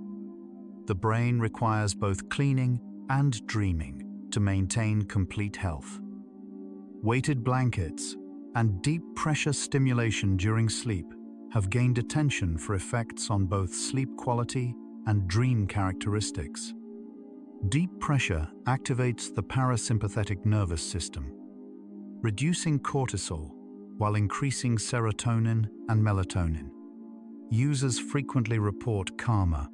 Speaker 1: The brain requires both cleaning and dreaming to maintain complete health. Weighted blankets and deep pressure stimulation during sleep have gained attention for effects on both sleep quality and dream characteristics. Deep pressure activates the parasympathetic nervous system, reducing cortisol while increasing serotonin and melatonin. Users frequently report calmer,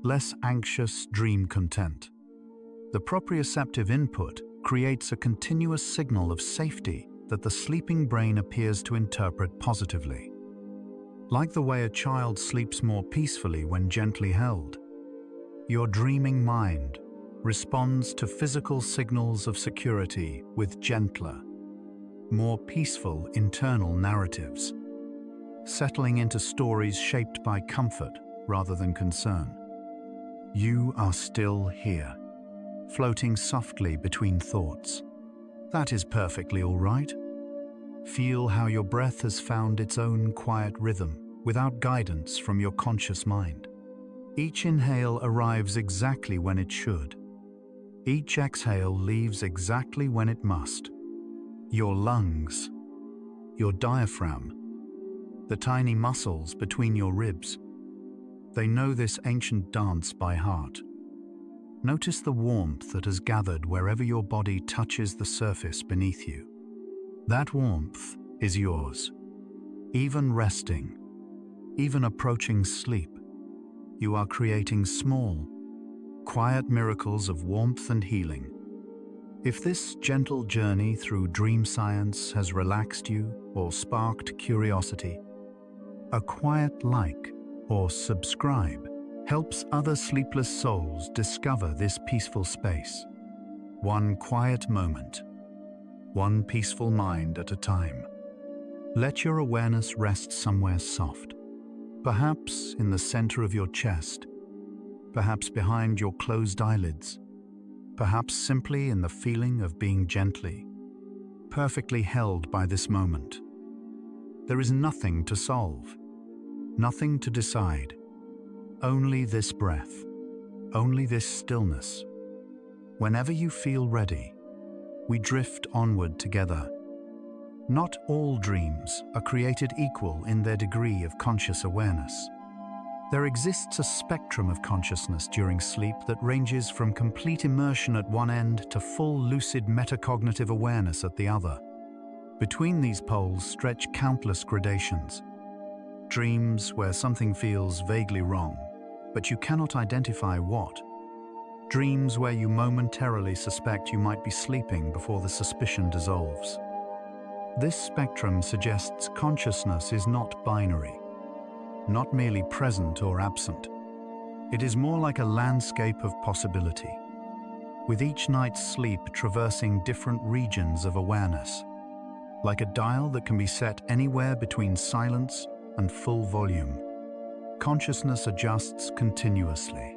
Speaker 1: less anxious dream content. The proprioceptive input creates a continuous signal of safety that the sleeping brain appears to interpret positively. Like the way a child sleeps more peacefully when gently held, your dreaming mind responds to physical signals of security with gentler, more peaceful internal narratives, settling into stories shaped by comfort rather than concern. You are still here, floating softly between thoughts. That is perfectly all right. Feel how your breath has found its own quiet rhythm without guidance from your conscious mind. Each inhale arrives exactly when it should. Each exhale leaves exactly when it must. Your lungs, your diaphragm, the tiny muscles between your ribs, they know this ancient dance by heart. Notice the warmth that has gathered wherever your body touches the surface beneath you. That warmth is yours. Even resting, even approaching sleep, you are creating small, quiet miracles of warmth and healing. If this gentle journey through dream science has relaxed you or sparked curiosity, a quiet like or subscribe helps other sleepless souls discover this peaceful space. One quiet moment, one peaceful mind at a time. Let your awareness rest somewhere soft, perhaps in the center of your chest, perhaps behind your closed eyelids, perhaps simply in the feeling of being gently, perfectly held by this moment. There is nothing to solve, nothing to decide, only this breath, only this stillness. Whenever you feel ready, we drift onward together. Not all dreams are created equal in their degree of conscious awareness. There exists a spectrum of consciousness during sleep that ranges from complete immersion at one end to full lucid metacognitive awareness at the other. Between these poles stretch countless gradations. Dreams where something feels vaguely wrong, but you cannot identify what. Dreams where you momentarily suspect you might be sleeping before the suspicion dissolves. This spectrum suggests consciousness is not binary, not merely present or absent. It is more like a landscape of possibility, with each night's sleep traversing different regions of awareness, like a dial that can be set anywhere between silence and full volume. Consciousness adjusts continuously,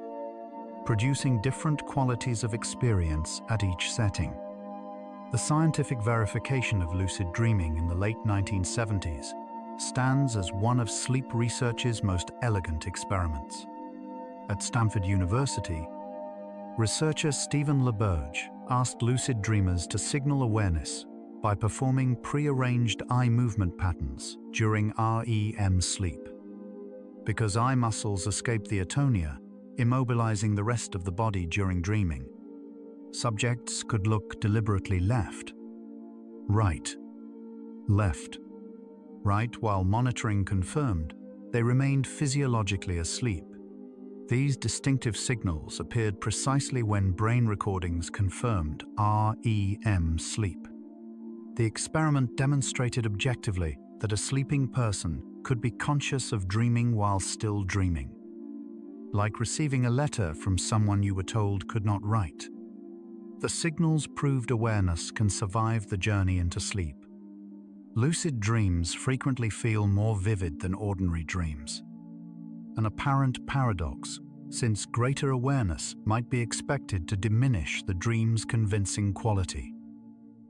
Speaker 1: producing different qualities of experience at each setting. The scientific verification of lucid dreaming in the late 1970s stands as one of sleep research's most elegant experiments. At Stanford University, researcher Stephen LaBerge asked lucid dreamers to signal awareness by performing pre-arranged eye movement patterns during REM sleep. Because eye muscles escape the atonia, immobilizing the rest of the body during dreaming, subjects could look deliberately left, right, left, right while monitoring confirmed they remained physiologically asleep. These distinctive signals appeared precisely when brain recordings confirmed REM sleep. The experiment demonstrated objectively that a sleeping person could be conscious of dreaming while still dreaming, like receiving a letter from someone you were told could not write. The signals proved awareness can survive the journey into sleep. Lucid dreams frequently feel more vivid than ordinary dreams. An apparent paradox, since greater awareness might be expected to diminish the dream's convincing quality.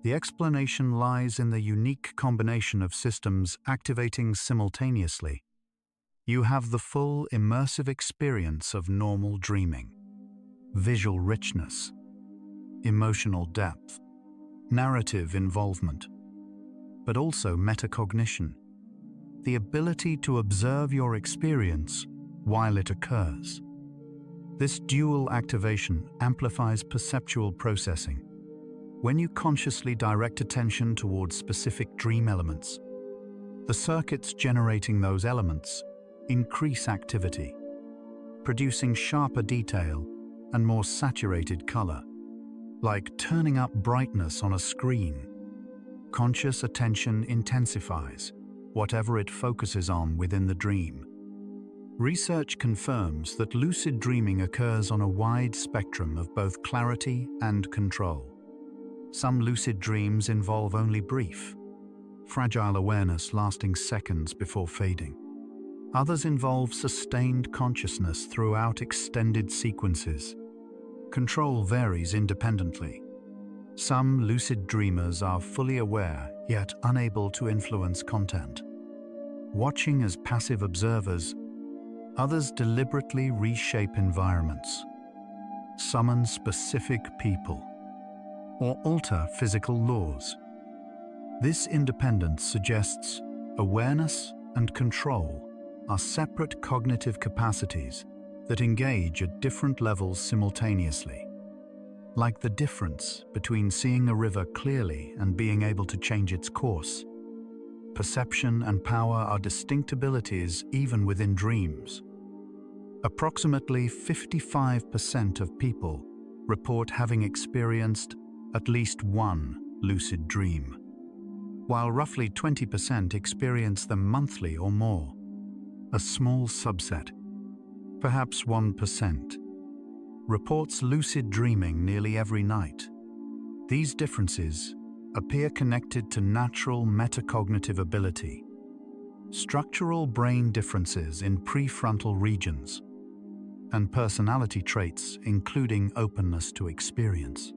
Speaker 1: The explanation lies in the unique combination of systems activating simultaneously. You have the full immersive experience of normal dreaming, visual richness, emotional depth, narrative involvement, but also metacognition, the ability to observe your experience while it occurs. This dual activation amplifies perceptual processing. When you consciously direct attention towards specific dream elements, the circuits generating those elements increase activity, producing sharper detail and more saturated color. Like turning up brightness on a screen, conscious attention intensifies whatever it focuses on within the dream. Research confirms that lucid dreaming occurs on a wide spectrum of both clarity and control. Some lucid dreams involve only brief, fragile awareness lasting seconds before fading. Others involve sustained consciousness throughout extended sequences. Control varies independently. Some lucid dreamers are fully aware yet unable to influence content, watching as passive observers. Others deliberately reshape environments, summon specific people, or alter physical laws. This independence suggests awareness and control are separate cognitive capacities that engage at different levels simultaneously. Like the difference between seeing a river clearly and being able to change its course, perception and power are distinct abilities even within dreams. Approximately 55% of people report having experienced at least one lucid dream, while roughly 20% experience them monthly or more. A small subset, perhaps 1%, reports lucid dreaming nearly every night. These differences appear connected to natural metacognitive ability, structural brain differences in prefrontal regions, and personality traits including openness to experience.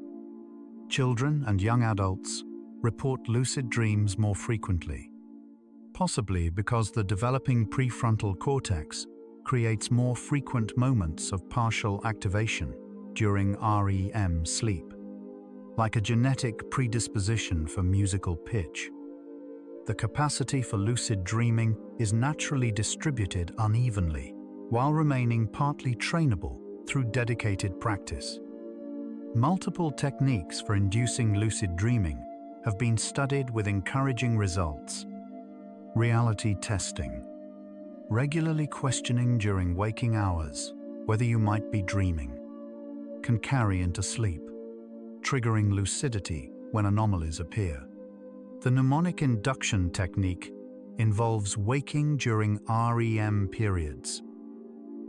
Speaker 1: Children and young adults report lucid dreams more frequently, possibly because the developing prefrontal cortex creates more frequent moments of partial activation during REM sleep, like a genetic predisposition for musical pitch. The capacity for lucid dreaming is naturally distributed unevenly, while remaining partly trainable through dedicated practice. Multiple techniques for inducing lucid dreaming have been studied with encouraging results. Reality testing. Regularly questioning during waking hours whether you might be dreaming can carry into sleep, triggering lucidity when anomalies appear. The mnemonic induction technique involves waking during REM periods,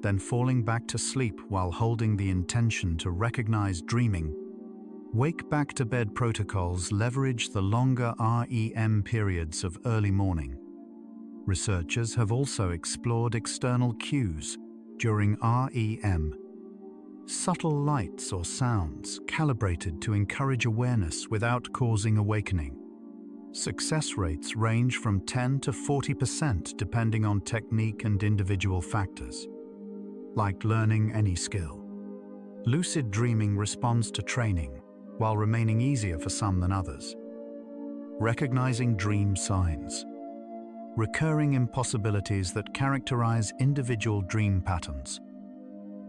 Speaker 1: then falling back to sleep while holding the intention to recognize dreaming. Wake back to bed protocols leverage the longer REM periods of early morning. Researchers have also explored external cues during REM, subtle lights or sounds calibrated to encourage awareness without causing awakening. Success rates range from 10 to 40% depending on technique and individual factors. Like learning any skill, lucid dreaming responds to training while remaining easier for some than others. Recognizing dream signs. Recurring impossibilities that characterize individual dream patterns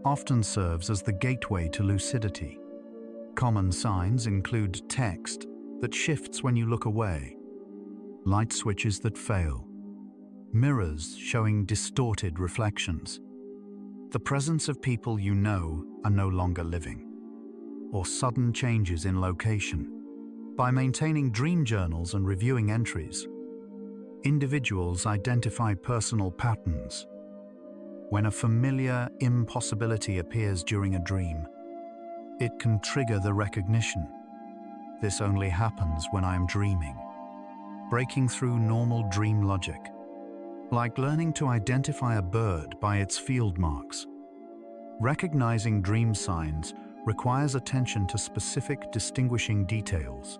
Speaker 1: often serves as the gateway to lucidity. Common signs include text that shifts when you look away, light switches that fail, mirrors showing distorted reflections, the presence of people you know are no longer living, or sudden changes in location. By maintaining dream journals and reviewing entries, individuals identify personal patterns. When a familiar impossibility appears during a dream, it can trigger the recognition. This only happens when I am dreaming. Breaking through normal dream logic. Like learning to identify a bird by its field marks. Recognizing dream signs requires attention to specific distinguishing details.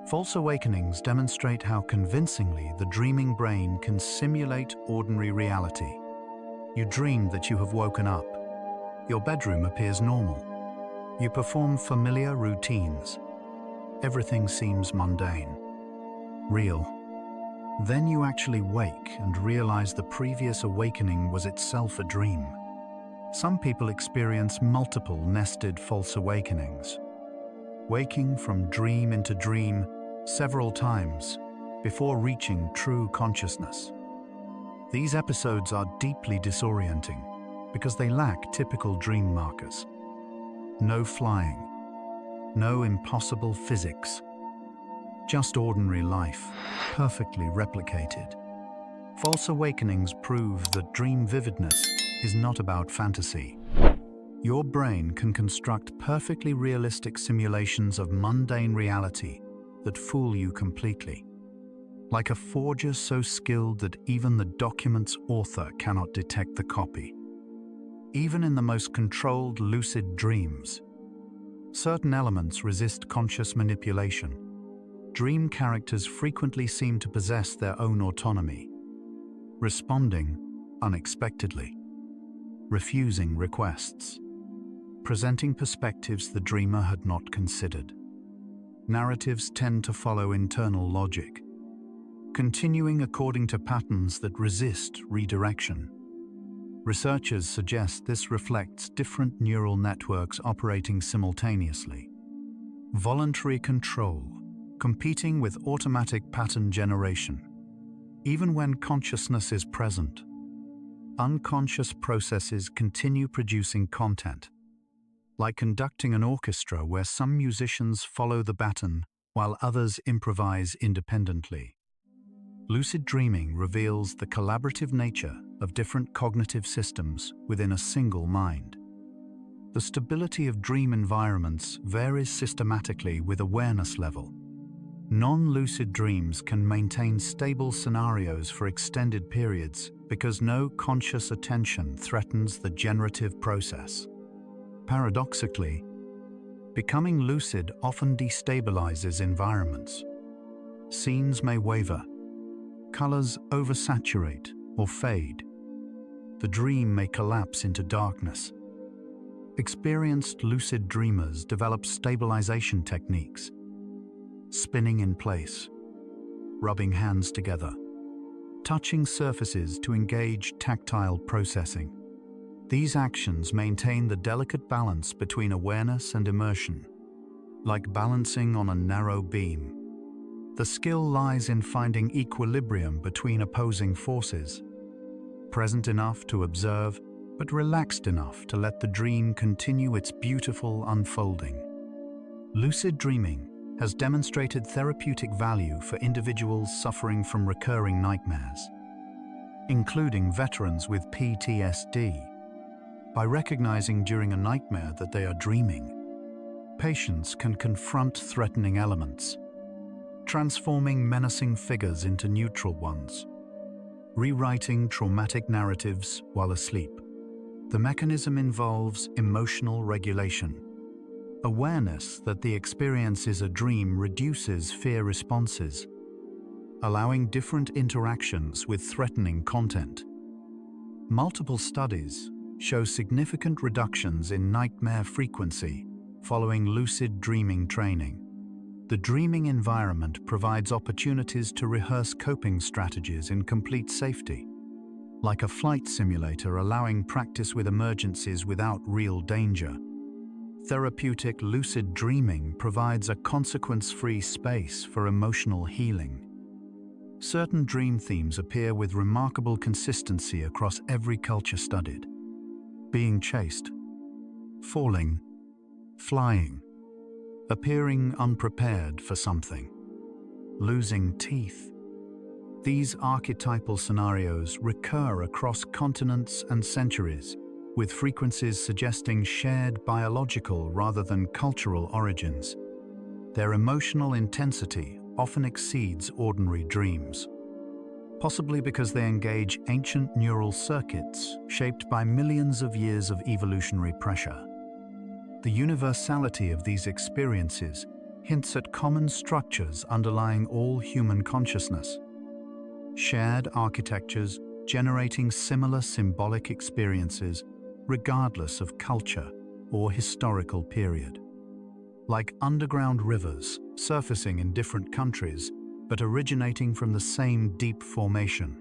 Speaker 1: False awakenings demonstrate how convincingly the dreaming brain can simulate ordinary reality. You dream that you have woken up. Your bedroom appears normal. You perform familiar routines. Everything seems mundane, real. Then you actually wake and realize the previous awakening was itself a dream. Some people experience multiple nested false awakenings, waking from dream into dream several times before reaching true consciousness. These episodes are deeply disorienting because they lack typical dream markers. No flying, no impossible physics, just ordinary life, perfectly replicated. False awakenings prove that dream vividness is not about fantasy. Your brain can construct perfectly realistic simulations of mundane reality that fool you completely. Like a forger so skilled that even the document's author cannot detect the copy. Even in the most controlled lucid dreams, certain elements resist conscious manipulation. Dream characters frequently seem to possess their own autonomy, responding unexpectedly, refusing requests, presenting perspectives the dreamer had not considered. Narratives tend to follow internal logic, continuing according to patterns that resist redirection. Researchers suggest this reflects different neural networks operating simultaneously. Voluntary control, competing with automatic pattern generation. Even when consciousness is present, unconscious processes continue producing content, like conducting an orchestra where some musicians follow the baton while others improvise independently. Lucid dreaming reveals the collaborative nature of different cognitive systems within a single mind. The stability of dream environments varies systematically with awareness level. Non-lucid dreams can maintain stable scenarios for extended periods because no conscious attention threatens the generative process. Paradoxically, becoming lucid often destabilizes environments. Scenes may waver, colors oversaturate or fade. The dream may collapse into darkness. Experienced lucid dreamers develop stabilization techniques, spinning in place, rubbing hands together, touching surfaces to engage tactile processing. These actions maintain the delicate balance between awareness and immersion, like balancing on a narrow beam. The skill lies in finding equilibrium between opposing forces, present enough to observe, but relaxed enough to let the dream continue its beautiful unfolding. Lucid dreaming has demonstrated therapeutic value for individuals suffering from recurring nightmares, including veterans with PTSD. By recognizing during a nightmare that they are dreaming, patients can confront threatening elements, transforming menacing figures into neutral ones, rewriting traumatic narratives while asleep. The mechanism involves emotional regulation. Awareness that the experience is a dream reduces fear responses, allowing different interactions with threatening content. Multiple studies show significant reductions in nightmare frequency following lucid dreaming training. The dreaming environment provides opportunities to rehearse coping strategies in complete safety, like a flight simulator allowing practice with emergencies without real danger. Therapeutic lucid dreaming provides a consequence-free space for emotional healing. Certain dream themes appear with remarkable consistency across every culture studied. Being chased, falling, flying, appearing unprepared for something, losing teeth. These archetypal scenarios recur across continents and centuries, with frequencies suggesting shared biological rather than cultural origins. Their emotional intensity often exceeds ordinary dreams. possibly because they engage ancient neural circuits shaped by millions of years of evolutionary pressure. The universality of these experiences hints at common structures underlying all human consciousness. Shared architectures generating similar symbolic experiences regardless of culture or historical period. Like underground rivers surfacing in different countries but originating from the same deep formation.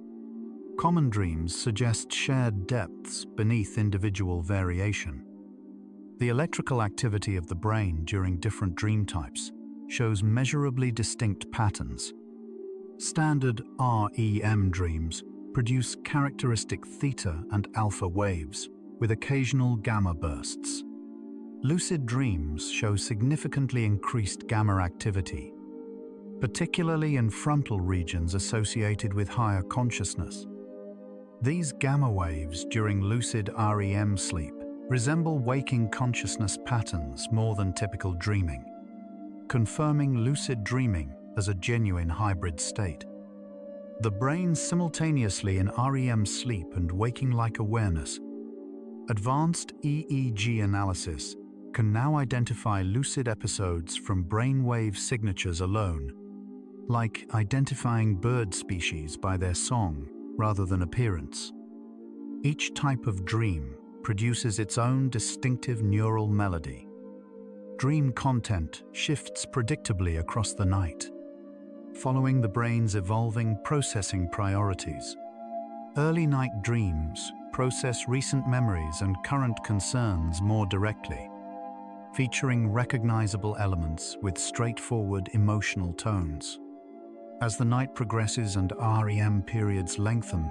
Speaker 1: Common dreams suggest shared depths beneath individual variation. The electrical activity of the brain during different dream types shows measurably distinct patterns. Standard REM dreams produce characteristic theta and alpha waves, with occasional gamma bursts. Lucid dreams show significantly increased gamma activity, particularly in frontal regions associated with higher consciousness. These gamma waves during lucid REM sleep resemble waking consciousness patterns more than typical dreaming, confirming lucid dreaming as a genuine hybrid state. The brain simultaneously in REM sleep and waking-like awareness. Advanced EEG analysis can now identify lucid episodes from brainwave signatures alone, like identifying bird species by their song rather than appearance. Each type of dream produces its own distinctive neural melody. Dream content shifts predictably across the night, following the brain's evolving processing priorities. Early night dreams process recent memories and current concerns more directly, featuring recognizable elements with straightforward emotional tones. As the night progresses and REM periods lengthen,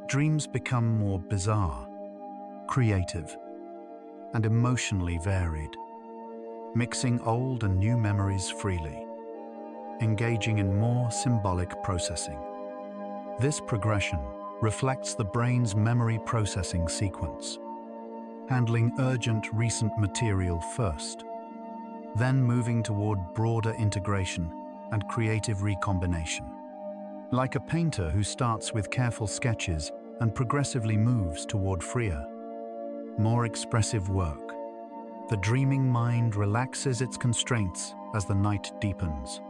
Speaker 1: dreams become more bizarre, creative, and emotionally varied, mixing old and new memories freely, engaging in more symbolic processing. This progression reflects the brain's memory processing sequence, handling urgent recent material first, then moving toward broader integration and creative recombination. Like a painter who starts with careful sketches and progressively moves toward freer, more expressive work, the dreaming mind relaxes its constraints as the night deepens.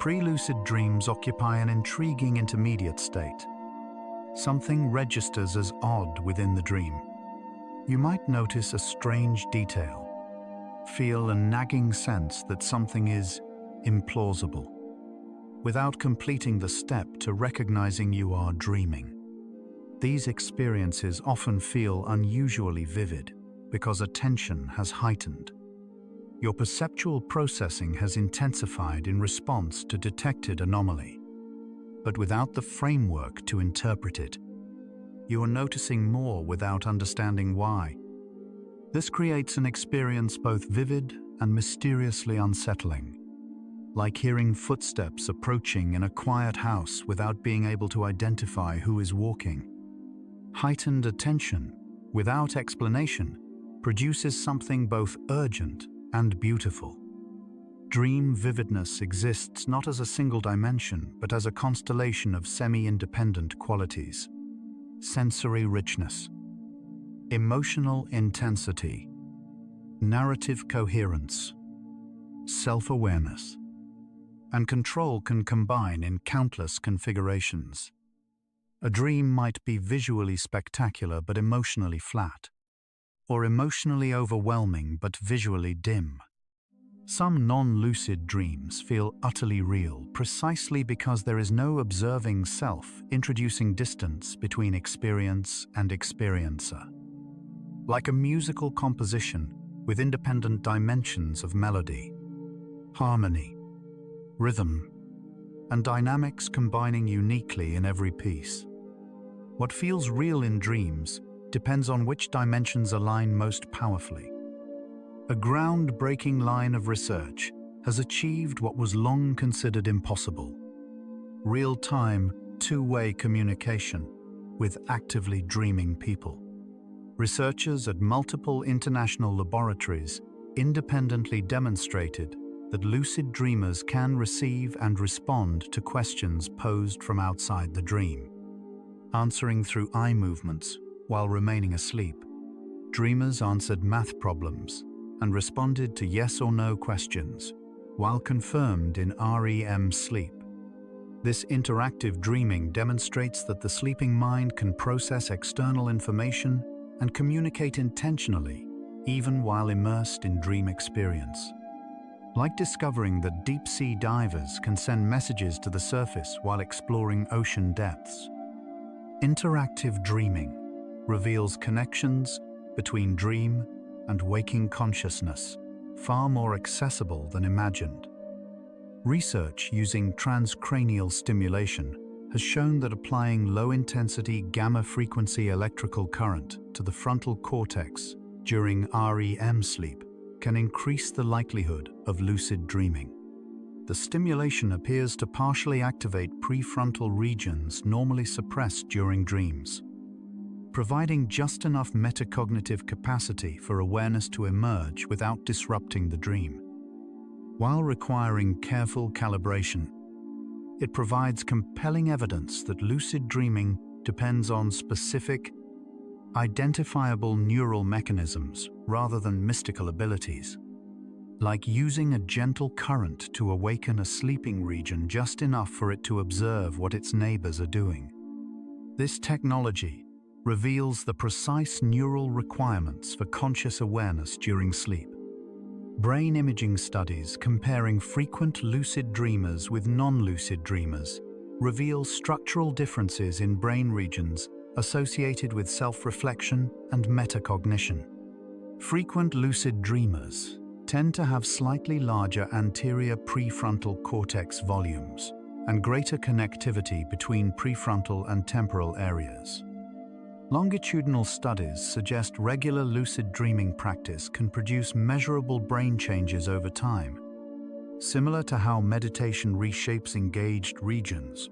Speaker 1: Pre-lucid dreams occupy an intriguing intermediate state. Something registers as odd within the dream. You might notice a strange detail, feel a nagging sense that something is implausible, without completing the step to recognizing you are dreaming. These experiences often feel unusually vivid because attention has heightened. Your perceptual processing has intensified in response to detected anomaly, but without the framework to interpret it. You are noticing more without understanding why. This creates an experience both vivid and mysteriously unsettling, like hearing footsteps approaching in a quiet house without being able to identify who is walking. Heightened attention, without explanation, produces something both urgent and beautiful. Dream vividness exists not as a single dimension, but as a constellation of semi-independent qualities. Sensory richness, emotional intensity, narrative coherence, self-awareness, and control can combine in countless configurations. A dream might be visually spectacular but emotionally flat, or emotionally overwhelming but visually dim. Some non-lucid dreams feel utterly real precisely because there is no observing self introducing distance between experience and experiencer. Like a musical composition with independent dimensions of melody, harmony, rhythm, and dynamics combining uniquely in every piece. What feels real in dreams depends on which dimensions align most powerfully. A groundbreaking line of research has achieved what was long considered impossible: real-time, two-way communication with actively dreaming people. Researchers at multiple international laboratories independently demonstrated that lucid dreamers can receive and respond to questions posed from outside the dream, answering through eye movements while remaining asleep. Dreamers answered math problems and responded to yes or no questions while confirmed in REM sleep. This interactive dreaming demonstrates that the sleeping mind can process external information and communicate intentionally, even while immersed in dream experience. Like discovering that deep-sea divers can send messages to the surface while exploring ocean depths. Interactive dreaming reveals connections between dream and waking consciousness, far more accessible than imagined. Research using transcranial stimulation has shown that applying low-intensity gamma-frequency electrical current to the frontal cortex during REM sleep can increase the likelihood of lucid dreaming. The stimulation appears to partially activate prefrontal regions normally suppressed during dreams, providing just enough metacognitive capacity for awareness to emerge without disrupting the dream. While requiring careful calibration, it provides compelling evidence that lucid dreaming depends on specific, identifiable neural mechanisms rather than mystical abilities, like using a gentle current to awaken a sleeping region just enough for it to observe what its neighbors are doing. This technology reveals the precise neural requirements for conscious awareness during sleep. Brain imaging studies comparing frequent lucid dreamers with non-lucid dreamers reveal structural differences in brain regions associated with self-reflection and metacognition. Frequent lucid dreamers tend to have slightly larger anterior prefrontal cortex volumes and greater connectivity between prefrontal and temporal areas. Longitudinal studies suggest regular lucid dreaming practice can produce measurable brain changes over time, similar to how meditation reshapes engaged regions.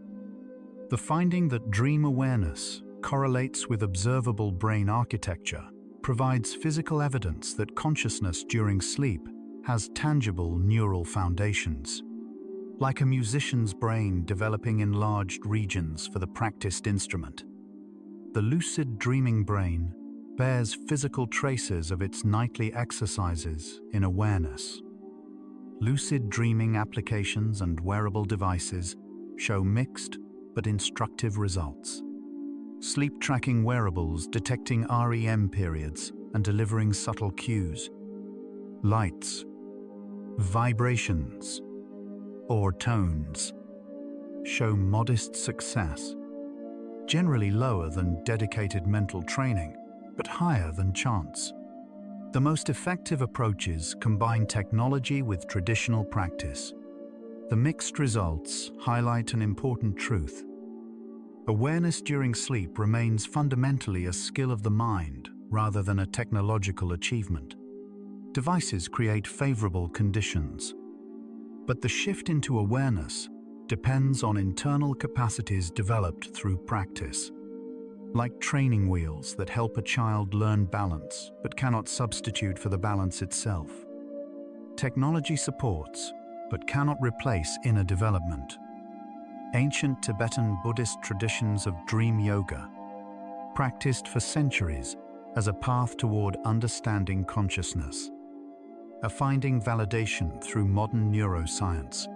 Speaker 1: The finding that dream awareness correlates with observable brain architecture provides physical evidence that consciousness during sleep has tangible neural foundations, like a musician's brain developing enlarged regions for the practiced instrument. The lucid dreaming brain bears physical traces of its nightly exercises in awareness. Lucid dreaming applications and wearable devices show mixed but instructive results. Sleep tracking wearables detecting REM periods and delivering subtle cues, lights, vibrations, or tones show modest success, generally lower than dedicated mental training, but higher than chance. The most effective approaches combine technology with traditional practice. The mixed results highlight an important truth. Awareness during sleep remains fundamentally a skill of the mind rather than a technological achievement. Devices create favorable conditions, but the shift into awareness depends on internal capacities developed through practice, like training wheels that help a child learn balance but cannot substitute for the balance itself. Technology supports but cannot replace inner development. Ancient Tibetan Buddhist traditions of dream yoga, practiced for centuries as a path toward understanding consciousness, are finding validation through modern neuroscience.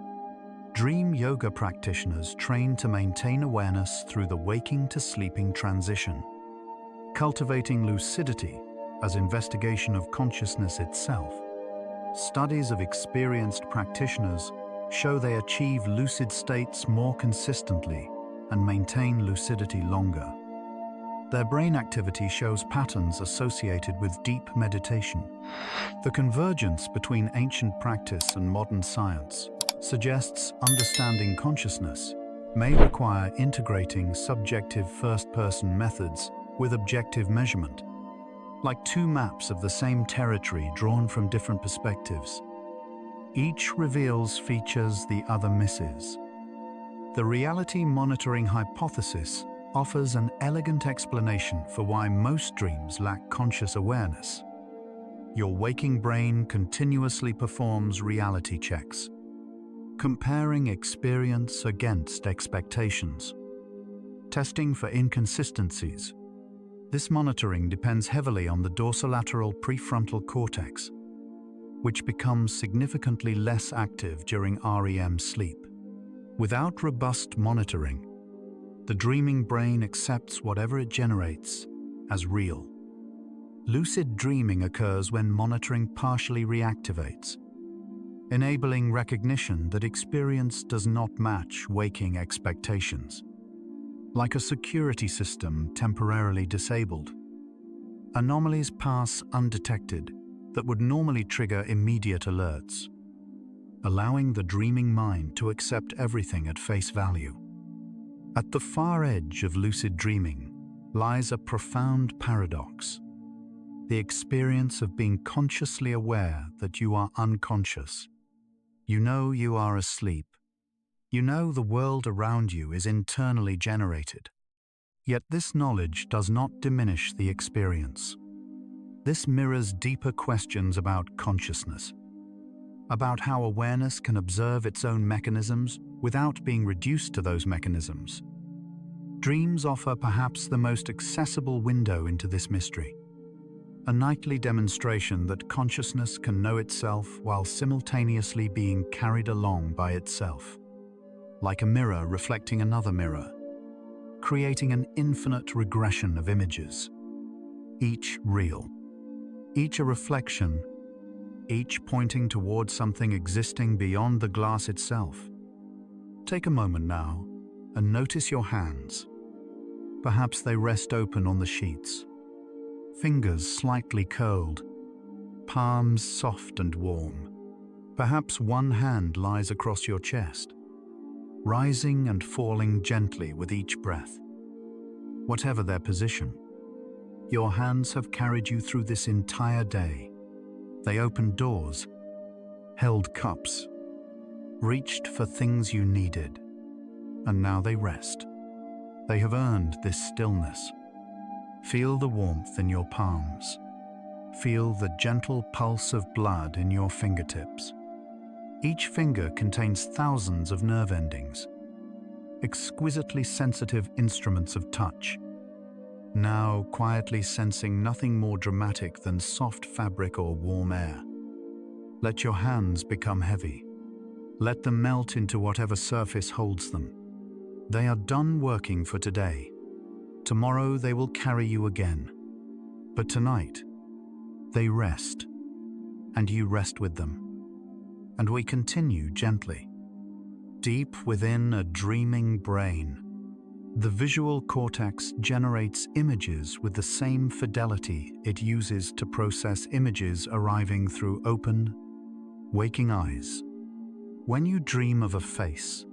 Speaker 1: Dream yoga practitioners train to maintain awareness through the waking to sleeping transition, cultivating lucidity as investigation of consciousness itself. Studies of experienced practitioners show they achieve lucid states more consistently and maintain lucidity longer. Their brain activity shows patterns associated with deep meditation. The convergence between ancient practice and modern science suggests understanding consciousness may require integrating subjective first-person methods with objective measurement, like two maps of the same territory drawn from different perspectives. Each reveals features the other misses. The reality monitoring hypothesis offers an elegant explanation for why most dreams lack conscious awareness. your waking brain continuously performs reality checks, comparing experience against expectations, testing for inconsistencies. This monitoring depends heavily on the dorsolateral prefrontal cortex, which becomes significantly less active during REM sleep. Without robust monitoring, the dreaming brain accepts whatever it generates as real. Lucid dreaming occurs when monitoring partially reactivates, enabling recognition that experience does not match waking expectations. Like a security system temporarily disabled, anomalies pass undetected that would normally trigger immediate alerts, allowing the dreaming mind to accept everything at face value. At the far edge of lucid dreaming lies a profound paradox: the experience of being consciously aware that you are unconscious. You know you are asleep. You know the world around you is internally generated. Yet this knowledge does not diminish the experience. This mirrors deeper questions about consciousness, about how awareness can observe its own mechanisms without being reduced to those mechanisms. Dreams offer perhaps the most accessible window into this mystery, a nightly demonstration that consciousness can know itself while simultaneously being carried along by itself, like a mirror reflecting another mirror, creating an infinite regression of images, each real, each a reflection, each pointing towards something existing beyond the glass itself. Take a moment now and notice your hands. Perhaps they rest open on the sheets, fingers slightly curled, palms soft and warm. Perhaps one hand lies across your chest, rising and falling gently with each breath. Whatever their position, your hands have carried you through this entire day. They opened doors, held cups, reached for things you needed, and now they rest. They have earned this stillness. Feel the warmth in your palms. Feel the gentle pulse of blood in your fingertips. Each finger contains thousands of nerve endings, exquisitely sensitive instruments of touch, now quietly sensing nothing more dramatic than soft fabric or warm air. Let your hands become heavy. Let them melt into whatever surface holds them. They are done working for today. Tomorrow they will carry you again. But tonight, they rest, and you rest with them. And we continue gently. Deep within a dreaming brain, the visual cortex generates images with the same fidelity it uses to process images arriving through open, waking eyes. When you dream of a face,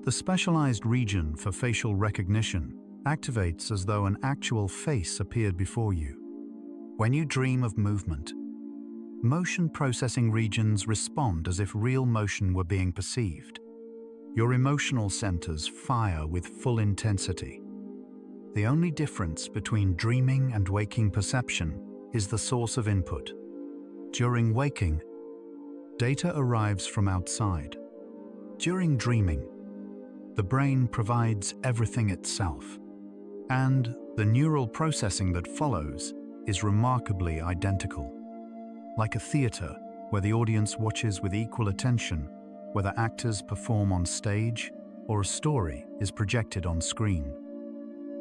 Speaker 1: the specialized region for facial recognition activates as though an actual face appeared before you. When you dream of movement, motion processing regions respond as if real motion were being perceived. Your emotional centers fire with full intensity. The only difference between dreaming and waking perception is the source of input. During waking, data arrives from outside. During dreaming, the brain provides everything itself, and the neural processing that follows is remarkably identical. Like a theater where the audience watches with equal attention, whether actors perform on stage or a story is projected on screen.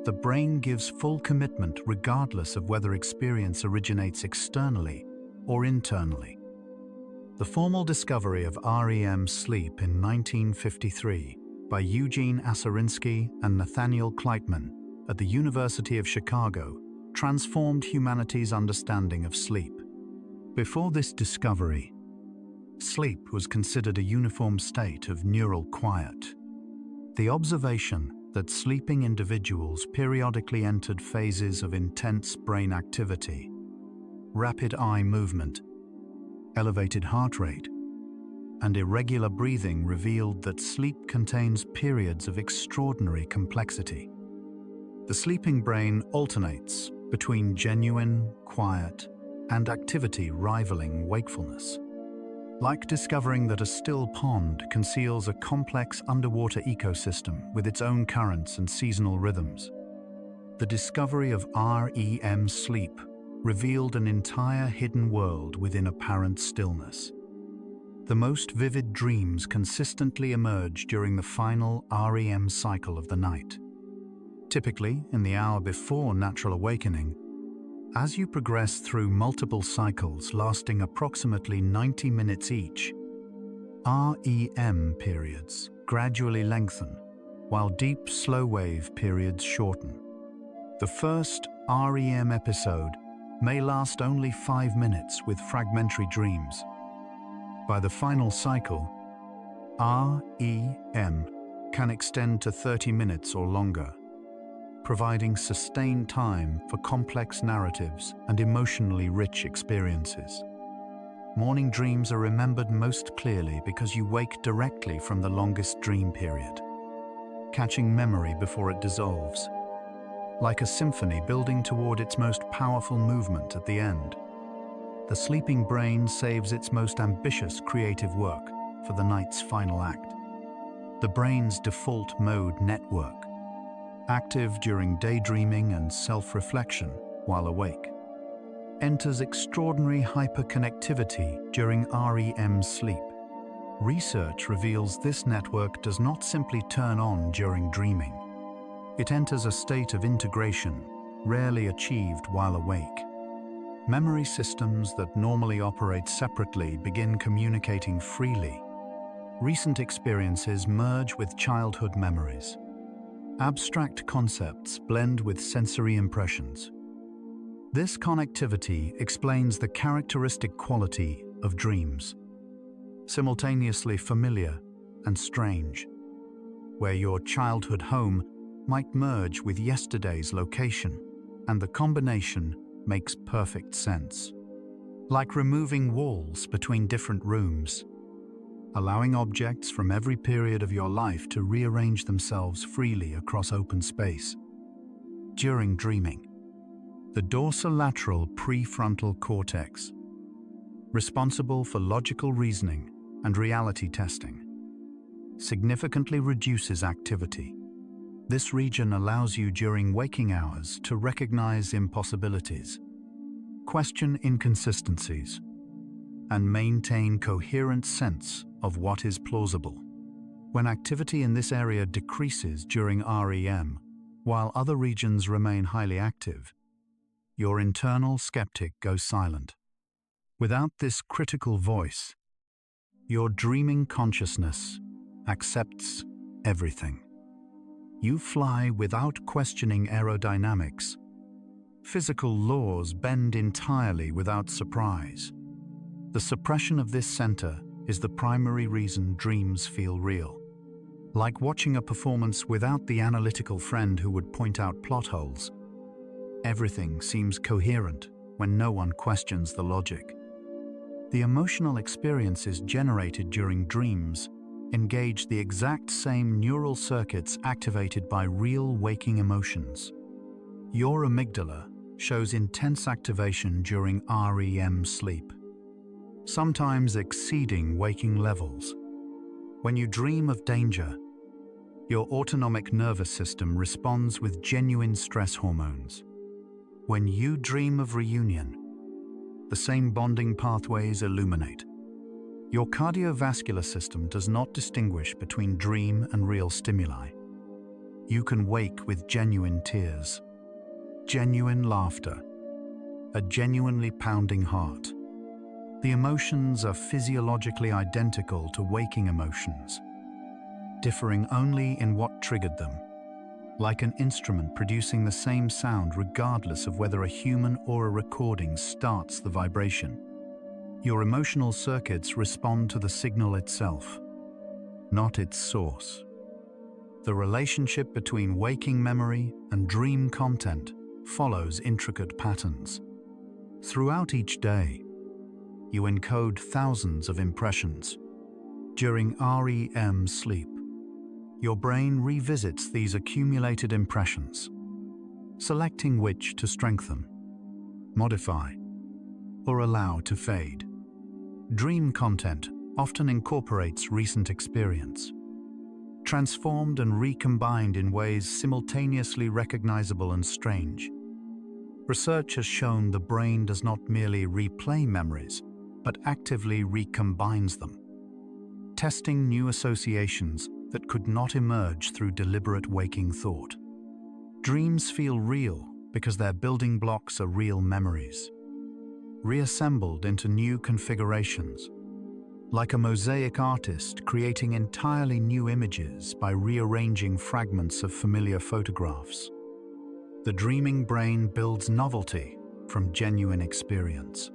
Speaker 1: The brain gives full commitment regardless of whether experience originates externally or internally. The formal discovery of REM sleep in 1953 by Eugene Aserinsky and Nathaniel Kleitman at the University of Chicago transformed humanity's understanding of sleep. Before this discovery, sleep was considered a uniform state of neural quiet. The observation that sleeping individuals periodically entered phases of intense brain activity, rapid eye movement, elevated heart rate, and irregular breathing revealed that sleep contains periods of extraordinary complexity. The sleeping brain alternates between genuine, quiet, and activity rivaling wakefulness. Like discovering that a still pond conceals a complex underwater ecosystem with its own currents and seasonal rhythms. The discovery of REM sleep revealed an entire hidden world within apparent stillness. The most vivid dreams consistently emerge during the final REM cycle of the night. Typically, in the hour before natural awakening, as you progress through multiple cycles lasting approximately 90 minutes each, REM periods gradually lengthen, while deep slow-wave periods shorten. The first REM episode may last only 5 minutes with fragmentary dreams. By the final cycle, REM can extend to 30 minutes or longer, providing sustained time for complex narratives and emotionally rich experiences. Morning dreams are remembered most clearly because you wake directly from the longest dream period, catching memory before it dissolves, like a symphony building toward its most powerful movement at the end. The sleeping brain saves its most ambitious creative work for the night's final act. The brain's default mode network, active during daydreaming and self-reflection while awake, enters extraordinary hyperconnectivity during REM sleep. Research reveals this network does not simply turn on during dreaming. It enters a state of integration, rarely achieved while awake. Memory systems that normally operate separately begin communicating freely. Recent experiences merge with childhood memories. Abstract concepts blend with sensory impressions. This connectivity explains the characteristic quality of dreams, simultaneously familiar and strange, where your childhood home might merge with yesterday's location, and the combination makes perfect sense. Like removing walls between different rooms, allowing objects from every period of your life to rearrange themselves freely across open space. During dreaming, the dorsolateral prefrontal cortex, responsible for logical reasoning and reality testing, significantly reduces activity. This region allows you during waking hours to recognize impossibilities, question inconsistencies, and maintain coherent sense of what is plausible. When activity in this area decreases during REM, while other regions remain highly active, your internal skeptic goes silent. Without this critical voice, your dreaming consciousness accepts everything. You fly without questioning aerodynamics. Physical laws bend entirely without surprise. The suppression of this center is the primary reason dreams feel real. Like watching a performance without the analytical friend who would point out plot holes, everything seems coherent when no one questions the logic. The emotional experiences generated during dreams engage the exact same neural circuits activated by real waking emotions. Your amygdala shows intense activation during REM sleep, sometimes exceeding waking levels. When you dream of danger, your autonomic nervous system responds with genuine stress hormones. When you dream of reunion, the same bonding pathways illuminate. Your cardiovascular system does not distinguish between dream and real stimuli. You can wake with genuine tears, genuine laughter, a genuinely pounding heart. The emotions are physiologically identical to waking emotions, differing only in what triggered them, like an instrument producing the same sound regardless of whether a human or a recording starts the vibration. Your emotional circuits respond to the signal itself, not its source. The relationship between waking memory and dream content follows intricate patterns. Throughout each day, you encode thousands of impressions. During REM sleep, your brain revisits these accumulated impressions, selecting which to strengthen, modify, or allow to fade. Dream content often incorporates recent experience, transformed and recombined in ways simultaneously recognizable and strange. Research has shown the brain does not merely replay memories, but actively recombines them, testing new associations that could not emerge through deliberate waking thought. Dreams feel real because their building blocks are real memories, reassembled into new configurations, like a mosaic artist creating entirely new images by rearranging fragments of familiar photographs. The dreaming brain builds novelty from genuine experience.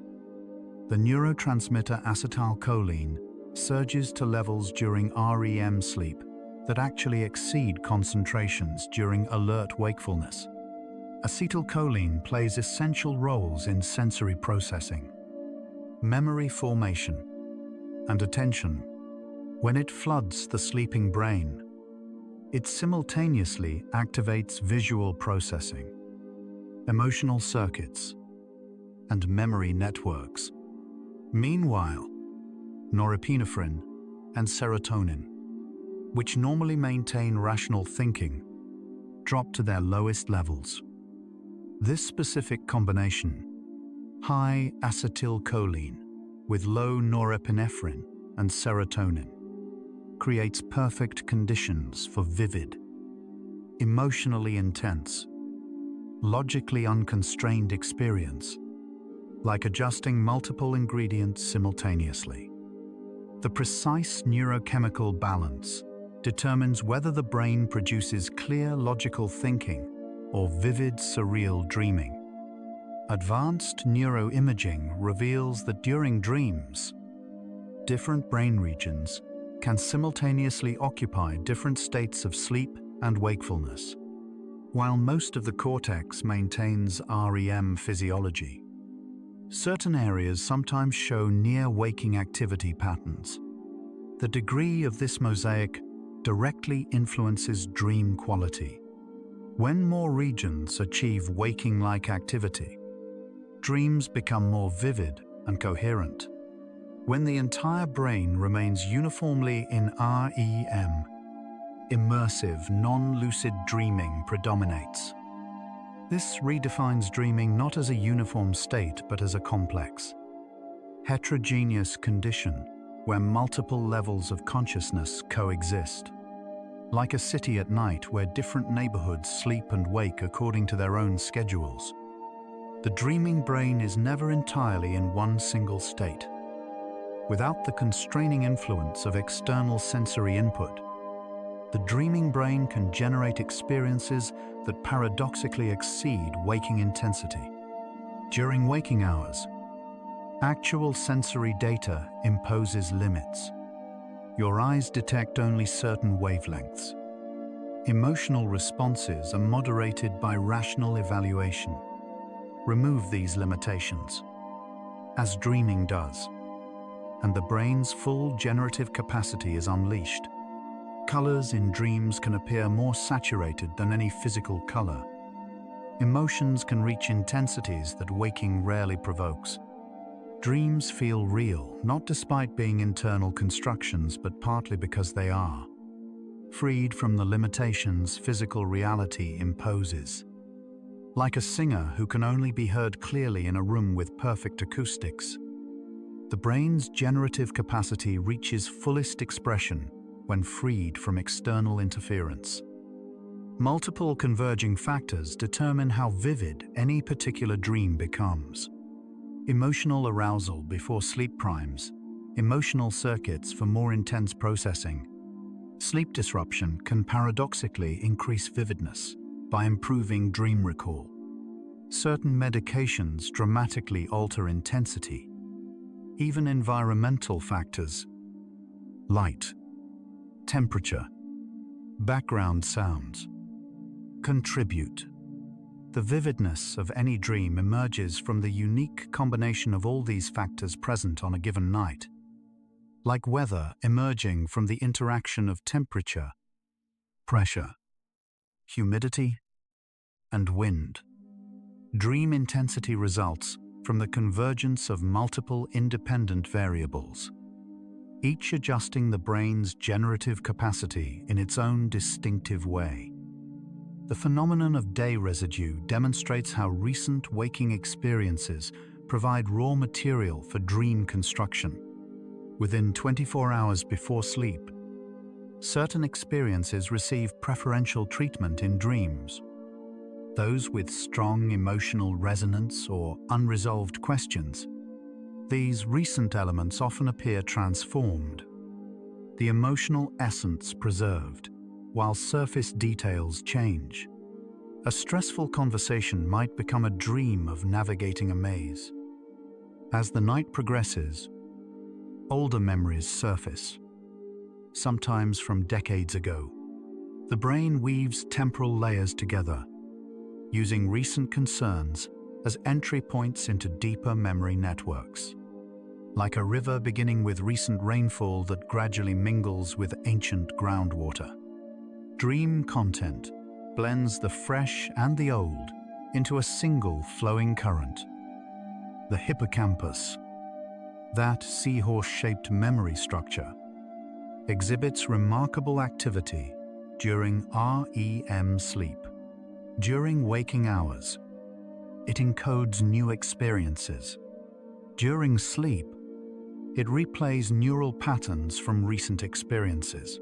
Speaker 1: The neurotransmitter acetylcholine surges to levels during REM sleep that actually exceed concentrations during alert wakefulness. Acetylcholine plays essential roles in sensory processing, memory formation, and attention. When it floods the sleeping brain, it simultaneously activates visual processing, emotional circuits, and memory networks. Meanwhile, norepinephrine and serotonin, which normally maintain rational thinking, drop to their lowest levels. This specific combination, high acetylcholine with low norepinephrine and serotonin, creates perfect conditions for vivid, emotionally intense, logically unconstrained experience, like adjusting multiple ingredients simultaneously. The precise neurochemical balance determines whether the brain produces clear logical thinking or vivid surreal dreaming. Advanced neuroimaging reveals that during dreams, different brain regions can simultaneously occupy different states of sleep and wakefulness. While most of the cortex maintains REM physiology, certain areas sometimes show near-waking activity patterns. The degree of this mosaic directly influences dream quality. When more regions achieve waking-like activity, dreams become more vivid and coherent. When the entire brain remains uniformly in REM, immersive, non-lucid dreaming predominates. This redefines dreaming not as a uniform state but as a complex, heterogeneous condition where multiple levels of consciousness coexist. Like a city at night where different neighborhoods sleep and wake according to their own schedules, the dreaming brain is never entirely in one single state. Without the constraining influence of external sensory input, the dreaming brain can generate experiences that paradoxically exceed waking intensity. During waking hours, actual sensory data imposes limits. Your eyes detect only certain wavelengths. Emotional responses are moderated by rational evaluation. Remove these limitations, as dreaming does, and the brain's full generative capacity is unleashed. Colors in dreams can appear more saturated than any physical color. Emotions can reach intensities that waking rarely provokes. Dreams feel real, not despite being internal constructions, but partly because they are, freed from the limitations physical reality imposes. Like a singer who can only be heard clearly in a room with perfect acoustics, the brain's generative capacity reaches fullest expression when freed from external interference. Multiple converging factors determine how vivid any particular dream becomes. Emotional arousal before sleep primes, emotional circuits for more intense processing. Sleep disruption can paradoxically increase vividness by improving dream recall. Certain medications dramatically alter intensity. Even environmental factors, light, temperature, background sounds, contribute. The vividness of any dream emerges from the unique combination of all these factors present on a given night, like weather emerging from the interaction of temperature, pressure, humidity, and wind. Dream intensity results from the convergence of multiple independent variables, each adjusting the brain's generative capacity in its own distinctive way. The phenomenon of day residue demonstrates how recent waking experiences provide raw material for dream construction. Within 24 hours before sleep, certain experiences receive preferential treatment in dreams. Those with strong emotional resonance or unresolved questions, these recent elements often appear transformed, the emotional essence preserved, while surface details change. A stressful conversation might become a dream of navigating a maze. As the night progresses, older memories surface, sometimes from decades ago. The brain weaves temporal layers together, using recent concerns as entry points into deeper memory networks. Like a river beginning with recent rainfall that gradually mingles with ancient groundwater. Dream content blends the fresh and the old into a single flowing current. The hippocampus, that seahorse-shaped memory structure, exhibits remarkable activity during REM sleep. During waking hours, it encodes new experiences. During sleep, it replays neural patterns from recent experiences,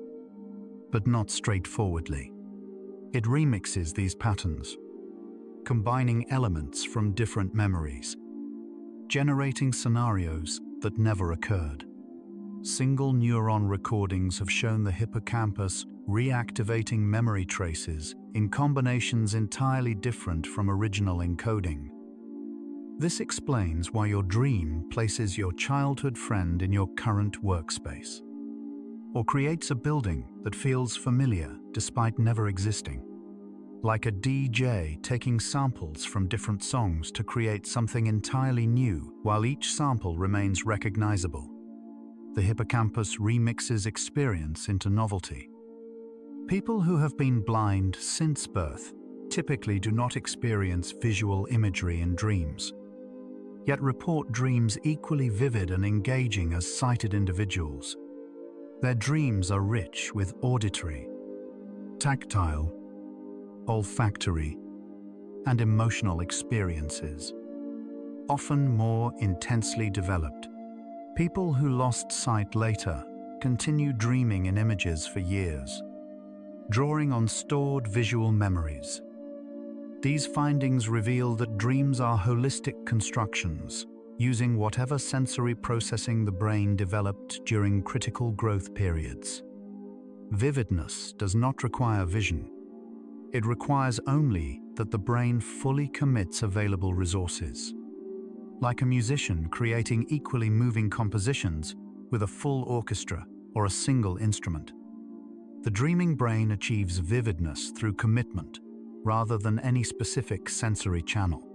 Speaker 1: but not straightforwardly. It remixes these patterns, combining elements from different memories, generating scenarios that never occurred. Single neuron recordings have shown the hippocampus reactivating memory traces in combinations entirely different from original encoding. This explains why your dream places your childhood friend in your current workspace, or creates a building that feels familiar despite never existing. Like a DJ taking samples from different songs to create something entirely new, while each sample remains recognizable. The hippocampus remixes experience into novelty. People who have been blind since birth typically do not experience visual imagery in dreams, yet report dreams equally vivid and engaging as sighted individuals. Their dreams are rich with auditory, tactile, olfactory, and emotional experiences, often more intensely developed. People who lost sight later continue dreaming in images for years, drawing on stored visual memories. These findings reveal that dreams are holistic constructions, using whatever sensory processing the brain developed during critical growth periods. Vividness does not require vision. It requires only that the brain fully commits available resources. Like a musician creating equally moving compositions with a full orchestra or a single instrument. The dreaming brain achieves vividness through commitment rather than any specific sensory channel.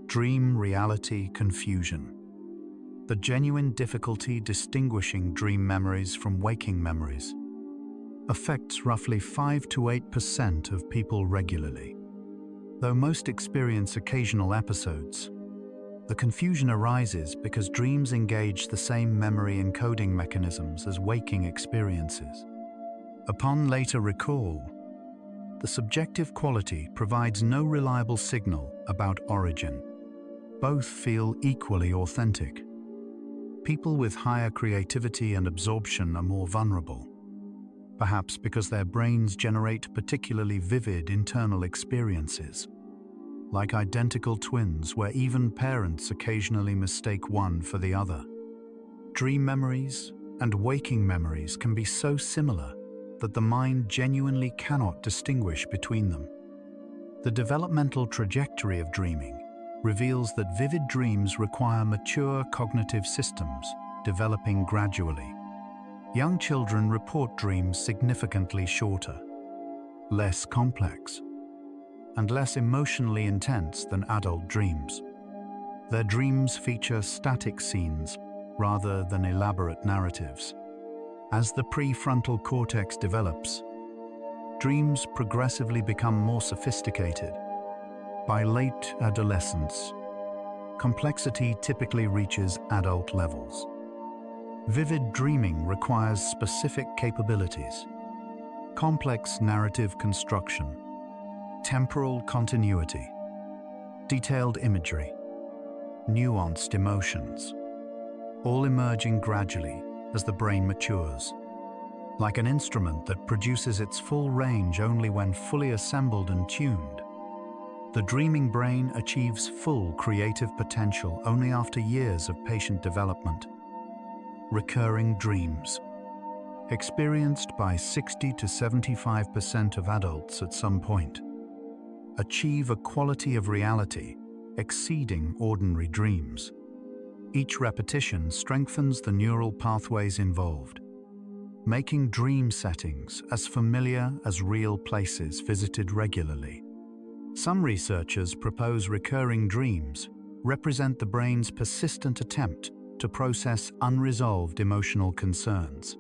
Speaker 1: Dream reality confusion. The genuine difficulty distinguishing dream memories from waking memories affects roughly 5 to 8% of people regularly. Though most experience occasional episodes, the confusion arises because dreams engage the same memory encoding mechanisms as waking experiences. Upon later recall, the subjective quality provides no reliable signal about origin. Both feel equally authentic. People with higher creativity and absorption are more vulnerable, perhaps because their brains generate particularly vivid internal experiences, like identical twins where even parents occasionally mistake one for the other. Dream memories and waking memories can be so similar that the mind genuinely cannot distinguish between them. The developmental trajectory of dreaming reveals that vivid dreams require mature cognitive systems developing gradually. Young children report dreams significantly shorter, less complex, and less emotionally intense than adult dreams. Their dreams feature static scenes rather than elaborate narratives. As the prefrontal cortex develops, dreams progressively become more sophisticated. By late adolescence, complexity typically reaches adult levels. Vivid dreaming requires specific capabilities: complex narrative construction, temporal continuity, detailed imagery, nuanced emotions, all emerging gradually as the brain matures. Like an instrument that produces its full range only when fully assembled and tuned, the dreaming brain achieves full creative potential only after years of patient development. Recurring dreams, experienced by 60 to 75% of adults at some point, achieve a quality of reality exceeding ordinary dreams. Each repetition strengthens the neural pathways involved, making dream settings as familiar as real places visited regularly. Some researchers propose recurring dreams represent the brain's persistent attempt to process unresolved emotional concerns,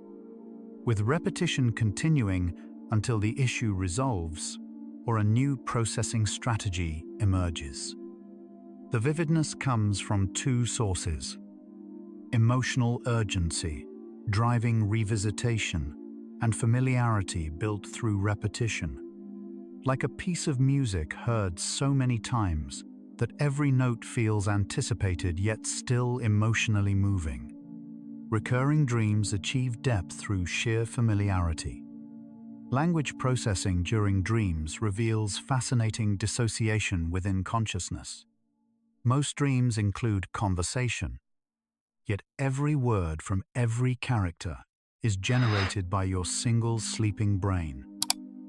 Speaker 1: with repetition continuing until the issue resolves or a new processing strategy emerges. The vividness comes from two sources: emotional urgency, driving revisitation, and familiarity built through repetition. Like a piece of music heard so many times that every note feels anticipated yet still emotionally moving. Recurring dreams achieve depth through sheer familiarity. Language processing during dreams reveals fascinating dissociation within consciousness. Most dreams include conversation, yet every word from every character is generated by your single sleeping brain.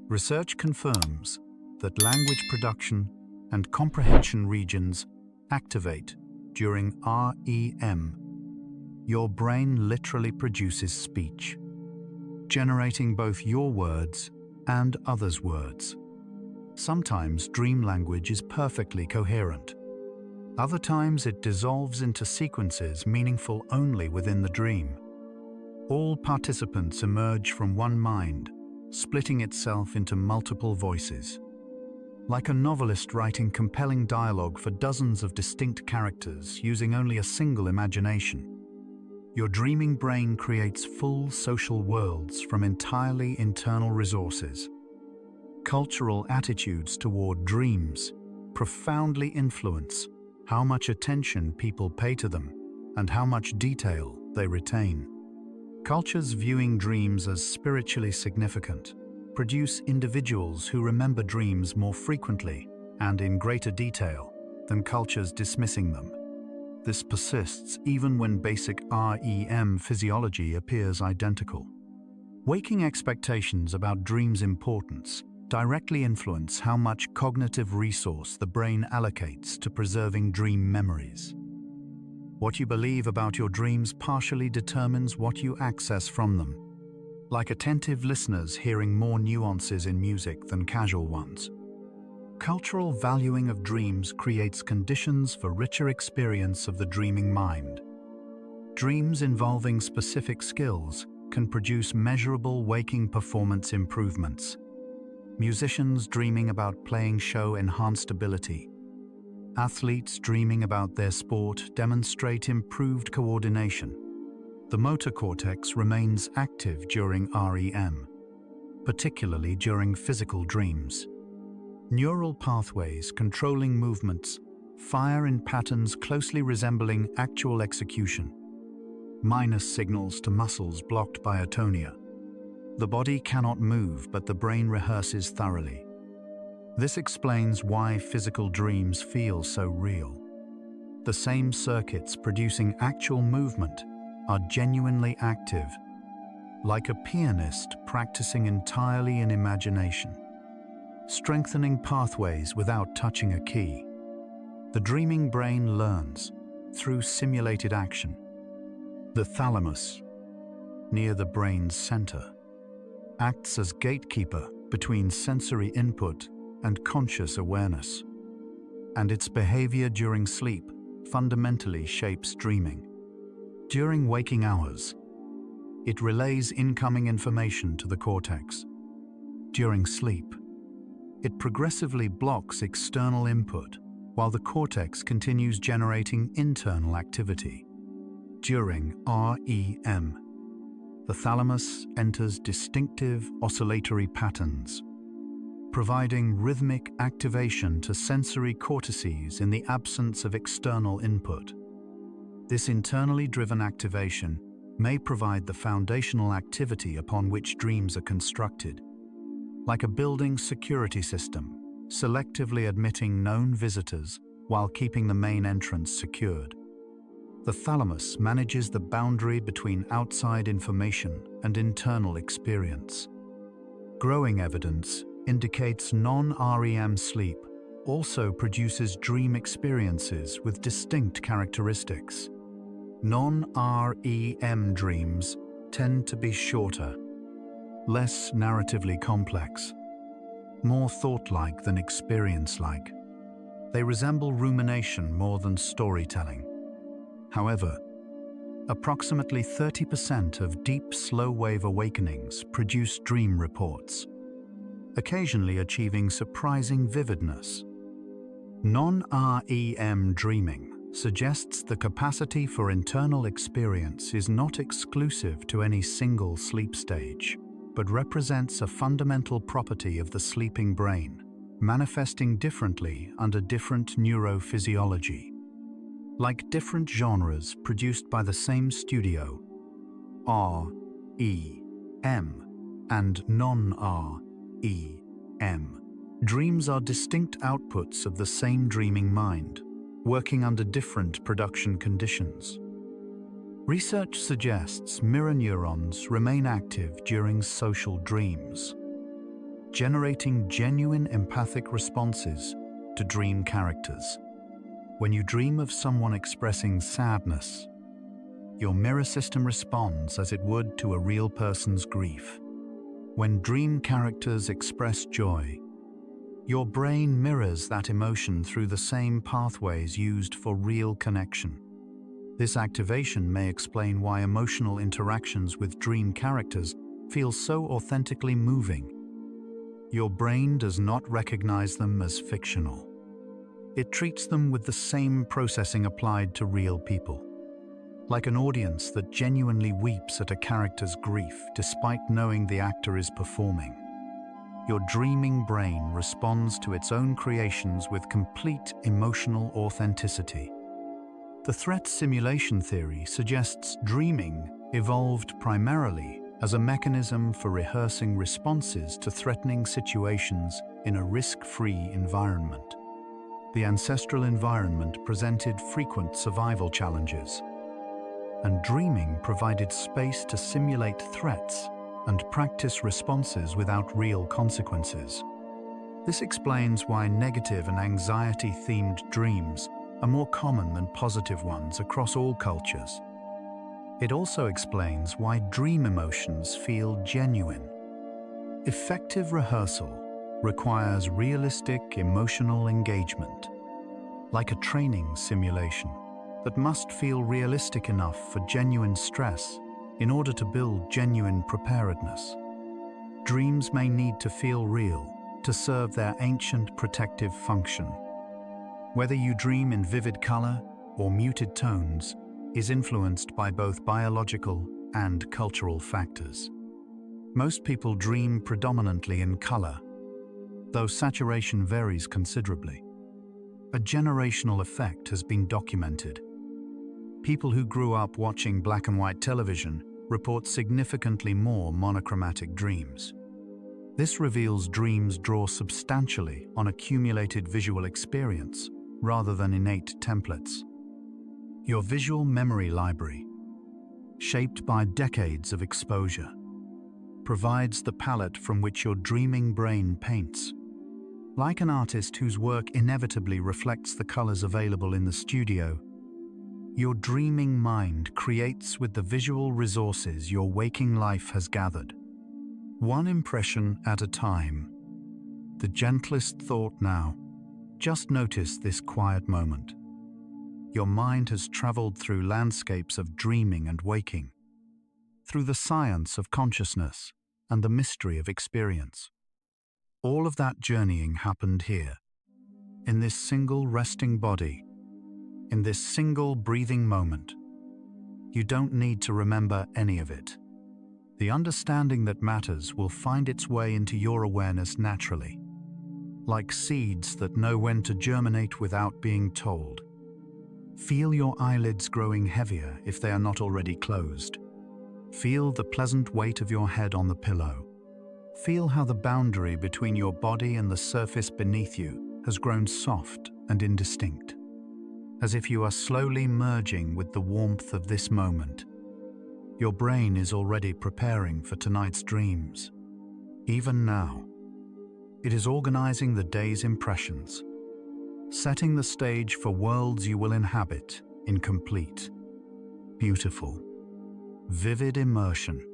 Speaker 1: Research confirms that language production and comprehension regions activate during REM. Your brain literally produces speech, generating both your words and others' words. Sometimes dream language is perfectly coherent. Other times it dissolves into sequences meaningful only within the dream. All participants emerge from one mind, splitting itself into multiple voices. Like a novelist writing compelling dialogue for dozens of distinct characters using only a single imagination, your dreaming brain creates full social worlds from entirely internal resources. Cultural attitudes toward dreams profoundly influence how much attention people pay to them and how much detail they retain. Cultures viewing dreams as spiritually significant produce individuals who remember dreams more frequently and in greater detail than cultures dismissing them. This persists even when basic REM physiology appears identical. Waking expectations about dreams' importance directly influence how much cognitive resource the brain allocates to preserving dream memories. What you believe about your dreams partially determines what you access from them, like attentive listeners hearing more nuances in music than casual ones. Cultural valuing of dreams creates conditions for richer experience of the dreaming mind. Dreams involving specific skills can produce measurable waking performance improvements. Musicians dreaming about playing show enhanced ability. Athletes dreaming about their sport demonstrate improved coordination. The motor cortex remains active during REM, particularly during physical dreams. Neural pathways controlling movements fire in patterns closely resembling actual execution, minus signals to muscles blocked by atonia. The body cannot move, but the brain rehearses thoroughly. This explains why physical dreams feel so real. The same circuits producing actual movement are genuinely active, like a pianist practicing entirely in imagination, strengthening pathways without touching a key. The dreaming brain learns through simulated action. The thalamus, near the brain's center, acts as gatekeeper between sensory input and conscious awareness, and its behavior during sleep fundamentally shapes dreaming. During waking hours, it relays incoming information to the cortex. During sleep, it progressively blocks external input, while the cortex continues generating internal activity. During REM, the thalamus enters distinctive oscillatory patterns, providing rhythmic activation to sensory cortices in the absence of external input. This internally driven activation may provide the foundational activity upon which dreams are constructed, like a building security system, selectively admitting known visitors while keeping the main entrance secured. The thalamus manages the boundary between outside information and internal experience. Growing evidence indicates non-REM sleep also produces dream experiences with distinct characteristics. Non-REM dreams tend to be shorter, less narratively complex, more thought-like than experience-like. They resemble rumination more than storytelling. However, approximately 30% of deep slow-wave awakenings produce dream reports, occasionally achieving surprising vividness. Non-REM dreaming suggests the capacity for internal experience is not exclusive to any single sleep stage, but represents a fundamental property of the sleeping brain, manifesting differently under different neurophysiology. Like different genres produced by the same studio, REM and non-REM, dreams are distinct outputs of the same dreaming mind, working under different production conditions. Research suggests mirror neurons remain active during social dreams, generating genuine empathic responses to dream characters. When you dream of someone expressing sadness, your mirror system responds as it would to a real person's grief. When dream characters express joy, your brain mirrors that emotion through the same pathways used for real connection. This activation may explain why emotional interactions with dream characters feel so authentically moving. Your brain does not recognize them as fictional. It treats them with the same processing applied to real people, like an audience that genuinely weeps at a character's grief despite knowing the actor is performing. Your dreaming brain responds to its own creations with complete emotional authenticity. The threat simulation theory suggests dreaming evolved primarily as a mechanism for rehearsing responses to threatening situations in a risk-free environment. The ancestral environment presented frequent survival challenges, and dreaming provided space to simulate threats and practice responses without real consequences. This explains why negative and anxiety-themed dreams are more common than positive ones across all cultures. It also explains why dream emotions feel genuine. Effective rehearsal requires realistic emotional engagement, like a training simulation, that must feel realistic enough for genuine stress in order to build genuine preparedness. Dreams may need to feel real to serve their ancient protective function. Whether you dream in vivid color or muted tones is influenced by both biological and cultural factors. Most people dream predominantly in color, though saturation varies considerably. A generational effect has been documented. People who grew up watching black and white television report significantly more monochromatic dreams. This reveals dreams draw substantially on accumulated visual experience rather than innate templates. Your visual memory library, shaped by decades of exposure, provides the palette from which your dreaming brain paints. Like an artist whose work inevitably reflects the colors available in the studio, your dreaming mind creates with the visual resources your waking life has gathered. One impression at a time. The gentlest thought now. Just notice this quiet moment. Your mind has traveled through landscapes of dreaming and waking, through the science of consciousness and the mystery of experience. All of that journeying happened here. in this single resting body, in this single breathing moment. You don't need to remember any of it. The understanding that matters will find its way into your awareness naturally, like seeds that know when to germinate without being told. Feel your eyelids growing heavier if they are not already closed. Feel the pleasant weight of your head on the pillow. Feel how the boundary between your body and the surface beneath you has grown soft and indistinct, as if you are slowly merging with the warmth of this moment. Your brain is already preparing for tonight's dreams. Even now, it is organizing the day's impressions, setting the stage for worlds you will inhabit in complete, beautiful, vivid immersion.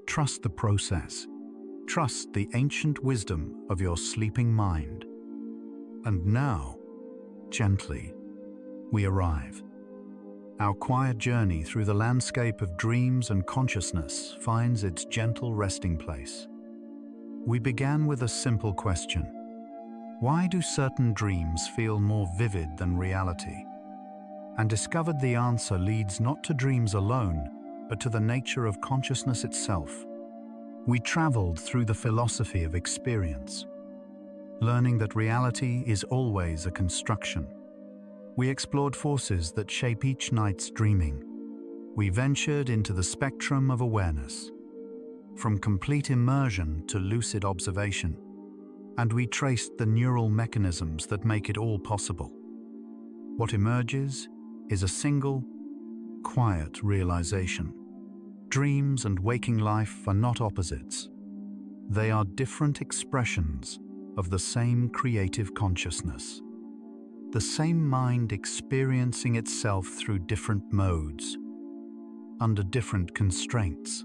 Speaker 1: Trust the process. Trust the ancient wisdom of your sleeping mind. And now, gently, we arrive. Our quiet journey through the landscape of dreams and consciousness finds its gentle resting place. We began with a simple question. Why do certain dreams feel more vivid than reality? And discovered the answer leads not to dreams alone, but to the nature of consciousness itself. We traveled through the philosophy of experience, learning that reality is always a construction. We explored forces that shape each night's dreaming. We ventured into the spectrum of awareness, from complete immersion to lucid observation, and we traced the neural mechanisms that make it all possible. What emerges is a single, quiet realization. Dreams and waking life are not opposites. They are different expressions of the same creative consciousness. The same mind experiencing itself through different modes, under different constraints,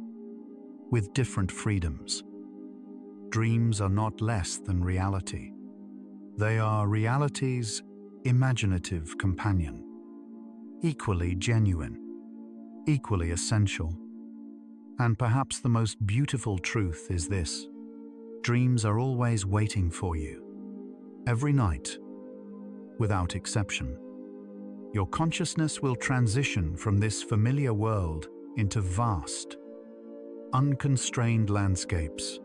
Speaker 1: with different freedoms. Dreams are not less than reality. They are reality's imaginative companion, equally genuine, equally essential. And perhaps the most beautiful truth is this: dreams are always waiting for you. Every night, without exception. Your consciousness will transition from this familiar world into vast, unconstrained landscapes.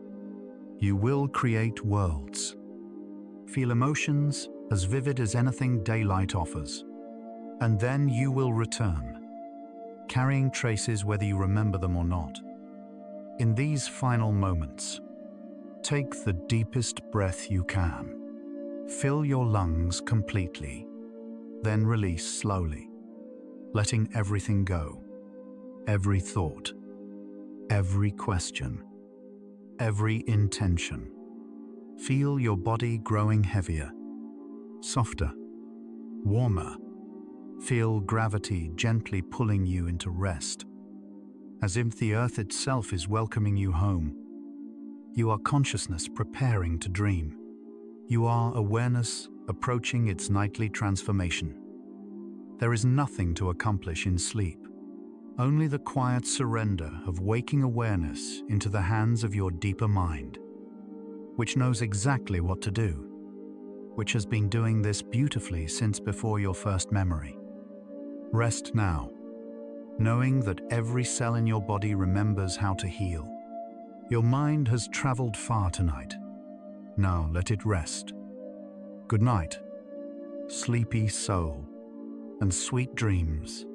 Speaker 1: You will create worlds, feel emotions as vivid as anything daylight offers, and then you will return, carrying traces whether you remember them or not. In these final moments, take the deepest breath you can. Fill your lungs completely, then release slowly, letting everything go. Every thought, every question, every intention. Feel your body growing heavier, softer, warmer. Feel gravity gently pulling you into rest, as if the earth itself is welcoming you home. You are consciousness preparing to dream. You are awareness approaching its nightly transformation. There is nothing to accomplish in sleep, only the quiet surrender of waking awareness into the hands of your deeper mind, which knows exactly what to do, which has been doing this beautifully since before your first memory. Rest now, knowing that every cell in your body remembers how to heal. Your mind has traveled far tonight. Now let it rest. Good night, sleepy soul, and sweet dreams.